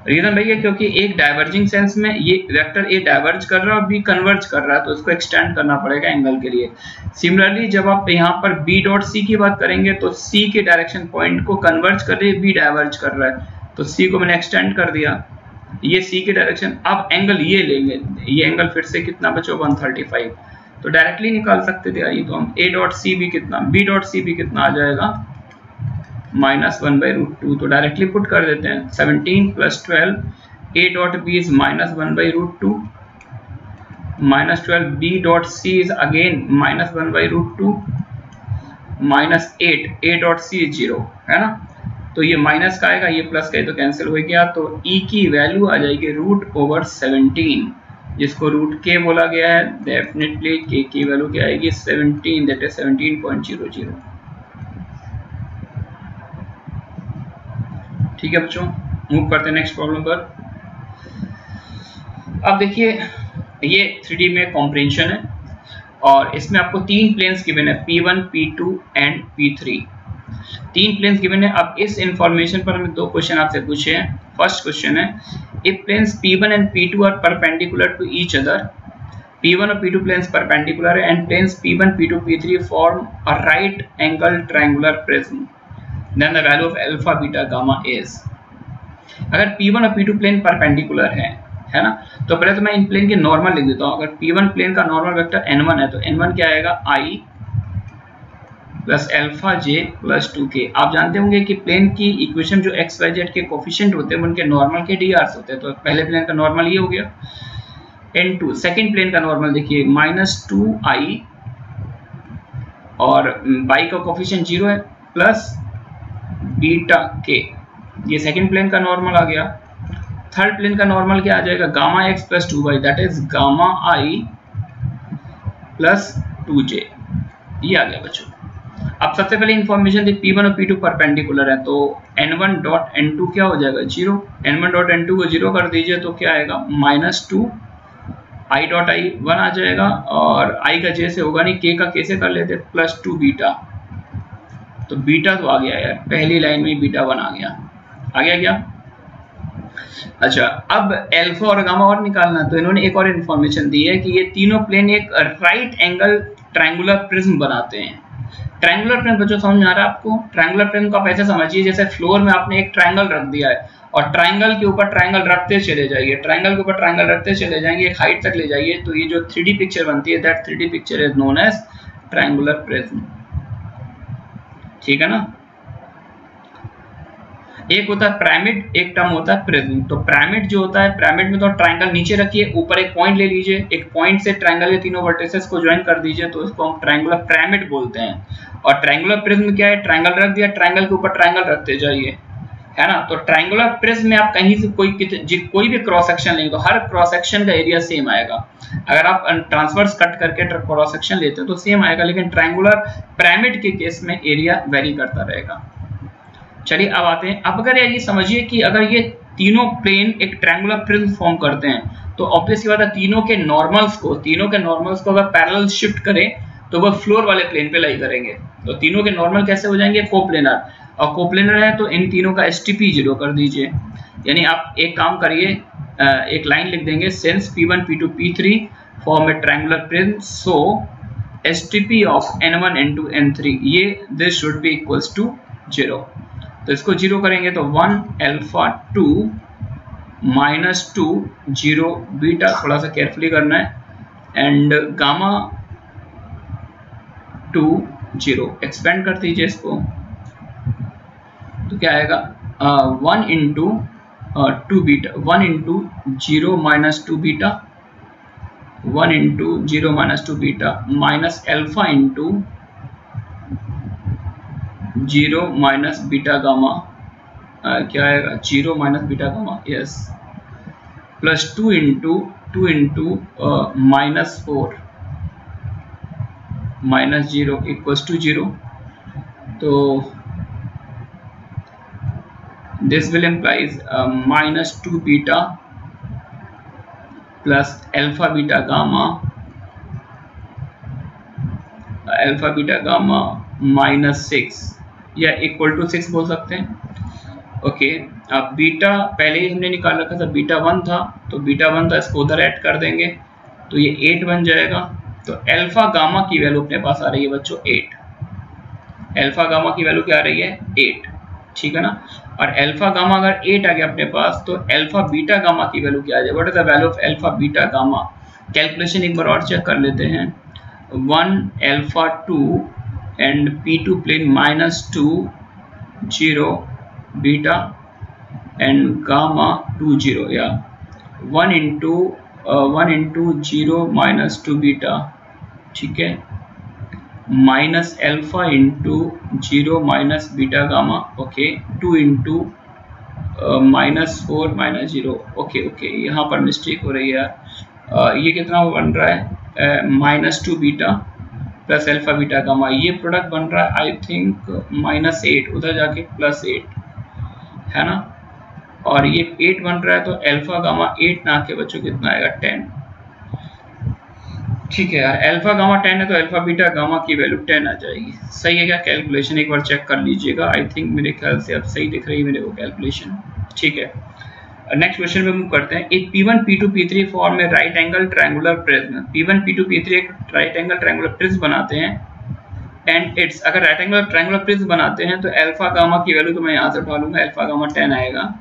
रीजन भैया क्योंकि एक डाइवर्जिंग सेंस में ये वेक्टर ए डाइवर्ज कर रहा है और बी कन्वर्ज कर रहा है, तो इसको एक्सटेंड करना पड़ेगा एंगल के लिए। सिमिलरली जब आप यहाँ पर बी डॉट सी की बात करेंगे तो सी के डायरेक्शन पॉइंट को कन्वर्ज कर रही है, बी डाइवर्ज कर रहा है, तो सी को मैंने एक्सटेंड कर दिया, ये सी के डायरेक्शन। अब एंगल ये लेंगे, ये एंगल फिर से कितना बचो? 135। तो डायरेक्टली निकाल सकते थे ये तो हम। a डॉट सी भी कितना, b डॉट सी भी कितना आ जाएगा? -1/√2। तो डायरेक्टली पुट कर देते हैं, 17 + 12 a dot b is -1/√2 -12 b dot c is again -1/√2 -8 a dot c is 0, है ना। तो ये माइनस का आएगा, ये प्लस का, तो कैंसिल हो गया। तो e की वैल्यू आ जाएगी √17, जिसको √k बोला गया है। डेफिनेटली k की वैल्यू क्या आएगी? 17, दैट इज 17.00। ठीक है बच्चों, मूव करते हैं नेक्स्ट प्रॉब्लम पर। अब देखिए ये 3D में कॉम्प्रिहेंशन है, और इसमें आपको 3 प्लेन्स गिवन है, P1, P2 and P3। 3 planes given है। अब इस इंफॉर्मेशन पर हमें 2 क्वेश्चन आपसे पूछे हैं। फर्स्ट क्वेश्चन है, if planes P1 and P2 are perpendicular to each other, P1 और P2 प्लेन्स परपेंडिकुलर है, and planes P1, P2, P3 form a right angle triangular prism, then the value of alpha beta gamma is. अगर P1 और P2 plane perpendicular है ना, तो पहले तो मैं इन प्लेन के नॉर्मल लिख देता हूँ। अगर P1 प्लेन का नॉर्मल वेक्टर n1 है तो n1 क्या आएगा? I + alpha j + 2k। आप जानते होंगे कि प्लेन की इक्वेशन जो x y z के कोफिशिएंट होते हैं उनके नॉर्मल के drs होते हैं। तो पहले प्लेन का नॉर्मल ये हो गया। n2 सेकंड प्लेन का नॉर्मल देखिए -2i, और y का कोफिशिएंट 0 है, प्लस बीटा k, ये सेकंड प्लेन का नॉर्मल आ गया। थर्ड प्लेन का नॉर्मल क्या आ जाएगा? Gamma x + 2y, that is gamma i + 2j, ये आ गया बच्चों। अब सबसे पहले इंफॉर्मेशन थी P1 और P2 परपेंडिकुलर है, तो n1 डॉट n2 क्या हो जाएगा? 0। n1 डॉट n2 को 0 कर दीजिए तो क्या आएगा? -2 आई डॉट आई 1 आ जाएगा और आई का जे से होगा नहीं, के का के से कर लेते +2 बीटा, तो बीटा तो आ गया यार, पहली लाइन में बीटा 1 आ गया क्या? अच्छा, अब अल्फा और गामा और निकालना, तो इन्होंने एक और इन्फॉर्मेशन दी है कि ये तीनों प्लेन एक राइट एंगल ट्रायंगुलर प्रिज्म बनाते हैं। ट्रायंगुलर प्रिज्म बच्चों समझ में आ रहा है आपको? ट्रायंगुलर प्रिज्म को आप ऐसे समझिए जैसे फ्लोर में आपने एक ट्रायंगल रख दिया है और ट्रायंगल के ऊपर ट्रायंगल रखते चले जाइए, ट्रायंगल के ऊपर ट्रायंगल रखते चले जाएंगे, एक हाइट तक ले जाइए, तो ये जो 3D पिक्चर बनती है, that 3D picture is known as triangular prism. ठीक है ना? एक होता है पिरामिड, एक टर्म होता है प्रिज्म। तो पिरामिड जो होता है, पिरामिड में तो ट्रायंगल नीचे रखिए, ऊपर एक पॉइंट ले लीजिए, एक पॉइंट से ट्रायंगल के तीनों वर्टिसेस को ज्वाइन कर दीजिए, तो इसको हम ट्रायंगुलर पिरामिड बोलते हैं। और ट्रायंगुलर प्रिज्म क्या है? ट्रायंगल रख दिया, ट्रायंगल के ऊपर ट्रायंगल रखते जाइए, है ना? तो ट्रायंगुलर प्रिज्म में आप कहीं से कोई भी क्रॉस सेक्शन लेंगे तो हर क्रॉस सेक्शन का एरिया सेम आएगा। अगर आप ट्रांसवर्स कट करके क्रॉस सेक्शन लेते हैं तो सेम आएगा, लेकिन ट्रायंगुलर पिरामिड के केस में एरिया वेरी करता रहेगा। चलिए अब आते हैं, अब अगर यार ये समझिए कि अगर ये तीनों प्लेन एक ट्रायंगुलर प्रिज्म फॉर्म करते हैं तो ऑब्वियस सी बात है तीनों के नॉर्मल्स को अगर पैरेलल शिफ्ट करें तो वह फ्लोर वाले प्लेन पे लाई करेंगे। तो तीनों के नॉर्मल कैसे हो जाएंगे? कोप्लेनर, और कोप्लेनर है तो इन तीनों का STP 0 कर दीजिए। यानी आप एक काम करिए, एक लाइन लिख देंगे, since P1 P2 P3 form a triangular prism so STP of N1 N2 N3 ये this should be equals to 0। तो इसको 0 करेंगे तो 1 अल्फा 2 -2 0 बीटा, थोड़ा सा केयरफुली करना है, एंड गामा 2 0। एक्सपेंड कर दीजिए इसको, तो क्या आएगा? 1 into 2 beta, 1 into 0 -2 beta, 1 into 0 -2 beta minus alpha into 0 minus beta gamma, क्या आएगा? 0 minus beta gamma, yes, plus 2 into -4 minus 0 equals to 0। तो this will implies -2 beta plus alpha beta gamma -6 या इक्वल टू 6 बोल सकते हैं। Okay, अब beta पहले ही हमने निकाल रखा था, बीटा 1 था, तो बीटा 1 था, इसको उधर ऐड कर देंगे तो ये 8 बन जाएगा। तो अल्फा गामा की वैल्यू अपने पास आ रही है बच्चों 8। अल्फा गामा की वैल्यू क्या आ रही है? 8। ठीक है ना? और अल्फा गामा अगर 8 आ गया अपने पास तो अल्फा बीटा गामा की वैल्यू क्या आ जाए? What is the value of alpha beta gamma? Calculation एक बार और चेक कर लेते हैं। 1 alpha 2 and P2 plane -2 0 beta and gamma 2 0, yeah, 1 into 0 -2 beta, ठीक है, minus alpha into 0 minus beta gamma, okay, 2 into -4 -0, okay, यहाँ पर मिस्टेक हो रही है यार, ये कितना बन रहा है? -2 beta plus alpha beta gamma, ये प्रोडक्ट बन रहा है आई थिंक -8, उधर जाके +8 है ना, और ये 8 बन रहा है, तो अल्फा गामा 8 ना के बच्चों कितना आएगा? 10। ठीक है यार, अल्फा गामा 10 है तो अल्फा बीटा गामा की वैल्यू 10 आ जाएगी। सही है क्या? कैलकुलेशन एक बार चेक कर लीजिएगा, आई थिंक मेरे ख्याल से अब सही दिख रही है मेरे को कैलकुलेशन। ठीक है, नेक्स्ट क्वेश्चन पे मूव करते हैं। एक P1 P2 P3 फॉर्म में right angle triangular prism, P1 P2 P3 एक राइट एंगल ट्रायंगुलर प्रिज्म बनाते हैं, एंड इट्स, अगर राइट एंगल ट्रायंगुलर प्रिज्म बनाते हैं तो अल्फा गामा की वैल्यू तो मैं यहाँ से उठा लूंगा, अल्फा गामा 10 आएगा,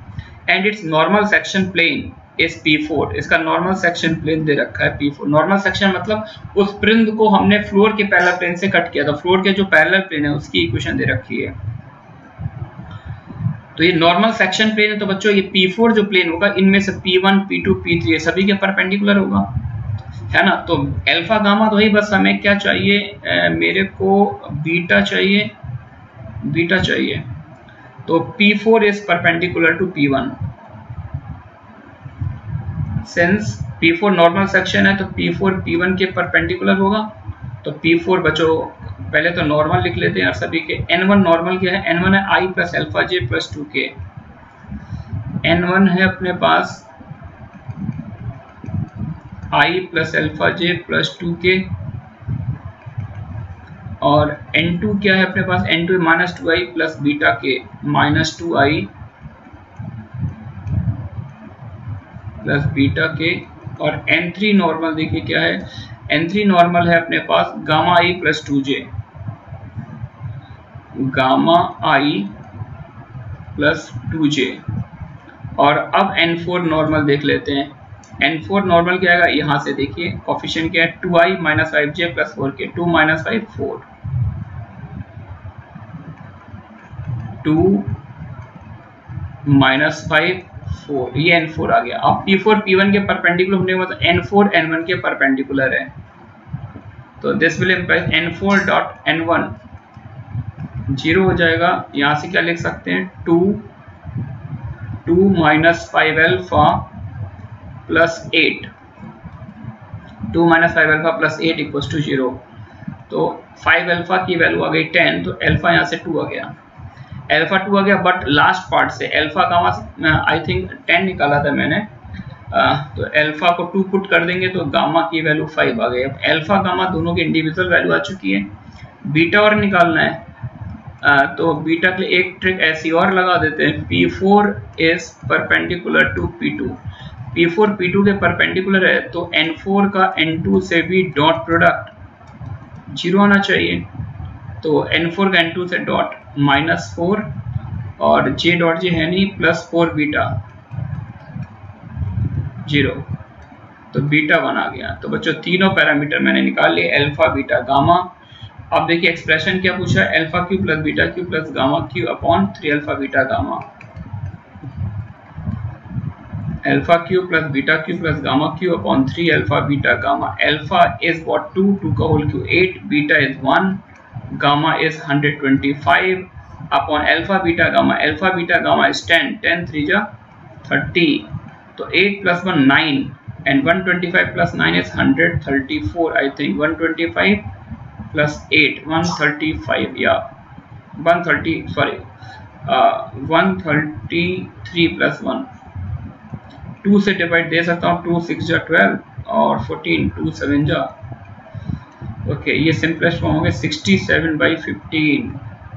and its normal section plane is P4, इसका नॉर्मल सेक्शन प्लेन दे रखा है P4। नॉर्मल सेक्शन मतलब उस प्रिज्म को हमने फ्लोर के पैरेलल प्लेन से कट किया था, फ्लोर के जो पैरेलल प्लेन है उसकी इक्वेशन दे रखी है। तो ये नॉर्मल सेक्शन प्लेन है, तो बच्चों ये P4 जो प्लेन होगा इनमें से P1 P2 P3 ये सभी के परपेंडिकुलर होगा, है ना। तो अल्फा गामा तो वही, बस हमें क्या चाहिए, मेरे को बीटा चाहिए, तो P4 is perpendicular to P1, since P4 normal section है तो P4 P1 के परपेंडिकुलर होगा। तो P4 बच्चों पहले तो नॉर्मल लिख लेते हैं, और सभी के N1 नॉर्मल क्या है? N1 है I plus alpha j plus 2k, N1 है अपने पास i plus alpha J plus 2k, और n2 क्या है अपने पास, n2 minus 2i plus beta के माइनस 2i प्लस बीटा के, और n3 नॉर्मल देखिए क्या है, n3 नॉर्मल है अपने पास gamma i plus 2j, gamma i plus 2j। और अब n4 नॉर्मल देख लेते हैं, n4 नॉर्मल क्या आएगा, यहाँ से देखिए कोफिशिएंट क्या है 2i minus 5j plus 4k, 2 minus 5 4, 2 minus 5 4, ये n4 आ गया। अब p4 p1 के परपेंडिकुलर होने के बाद n4 n1 के परपेंडिकुलर है, तो this will imply n4 dot n1 0 हो जाएगा। यहाँ से क्या लिख सकते हैं, 2 minus 5 alpha plus 8, 2 minus 5 alpha plus 8 equals to 0। तो 5 अल्फा की वैल्यू आ गई 10, तो अल्फा यहाँ से 2 आ गया, अल्फा 2 आ गया, बट लास्ट पार्ट से अल्फा गामा आई थिंक 10 निकाला था मैंने, तो अल्फा को 2 पुट कर देंगे तो गामा की वैल्यू 5 आ गई। अब अल्फा गामा दोनों की इंडिविजुअल वैल्यू आ चुकी है, बीटा और निकालना है, तो बीटा के लिए एक ट्रिक ऐसी और लगा देते हैं, P4 is perpendicular to P2, P4 P2 के परपेंडिकुलर है, तो N4 का N2 से भी डॉट प्रोडक्ट 0 आना चाहिए, तो N4 का N2 से डॉट माइनस 4, और J डॉट J है नहीं, प्लस 4 बीटा 0, तो बीटा 1 आ गया। तो बच्चों तीनों पैरामीटर मैंने निकाल लिए, अल्फा बीटा गामा। अब देखिए एक्सप्रेशन क्या पूछा है, alpha cube plus beta cube plus gamma cube upon 3 alpha beta gamma, alpha cube plus beta cube plus gamma cube upon 3 alpha beta gamma. Alpha is what 2 का whole cube 8, beta is 1, gamma is 125 upon alpha beta gamma is 10 3 जा 30, तो 8 plus 1 9, and 125 plus 9 is 134 I think, 125 plus 8 135, yeah 130, sorry 133 plus 1, 2 से divide दे सकता हूँ, 2 6 जा 12 और 14 2 7 जा, okay ये सिंपलेस्ट फॉर्म हो गया 67/15।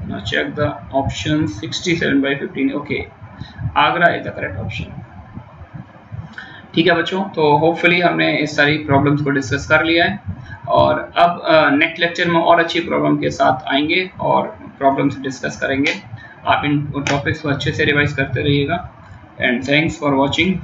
Now check the option, 67/15, okay आगरा इज द करेक्ट ऑप्शन। ठीक है बच्चों, तो होपफुली हमने इस सारी प्रॉब्लम्स को डिस्कस कर लिया है, और अब नेक्स्ट लेक्चर में और अच्छी प्रॉब्लम के साथ आएंगे और प्रॉब्लम्स डिस्कस करेंगे। आप इन टॉपिक्स को अच्छे से रिवाइज करते रहिएगा, एंड थैंक्स फॉर वॉचिंग।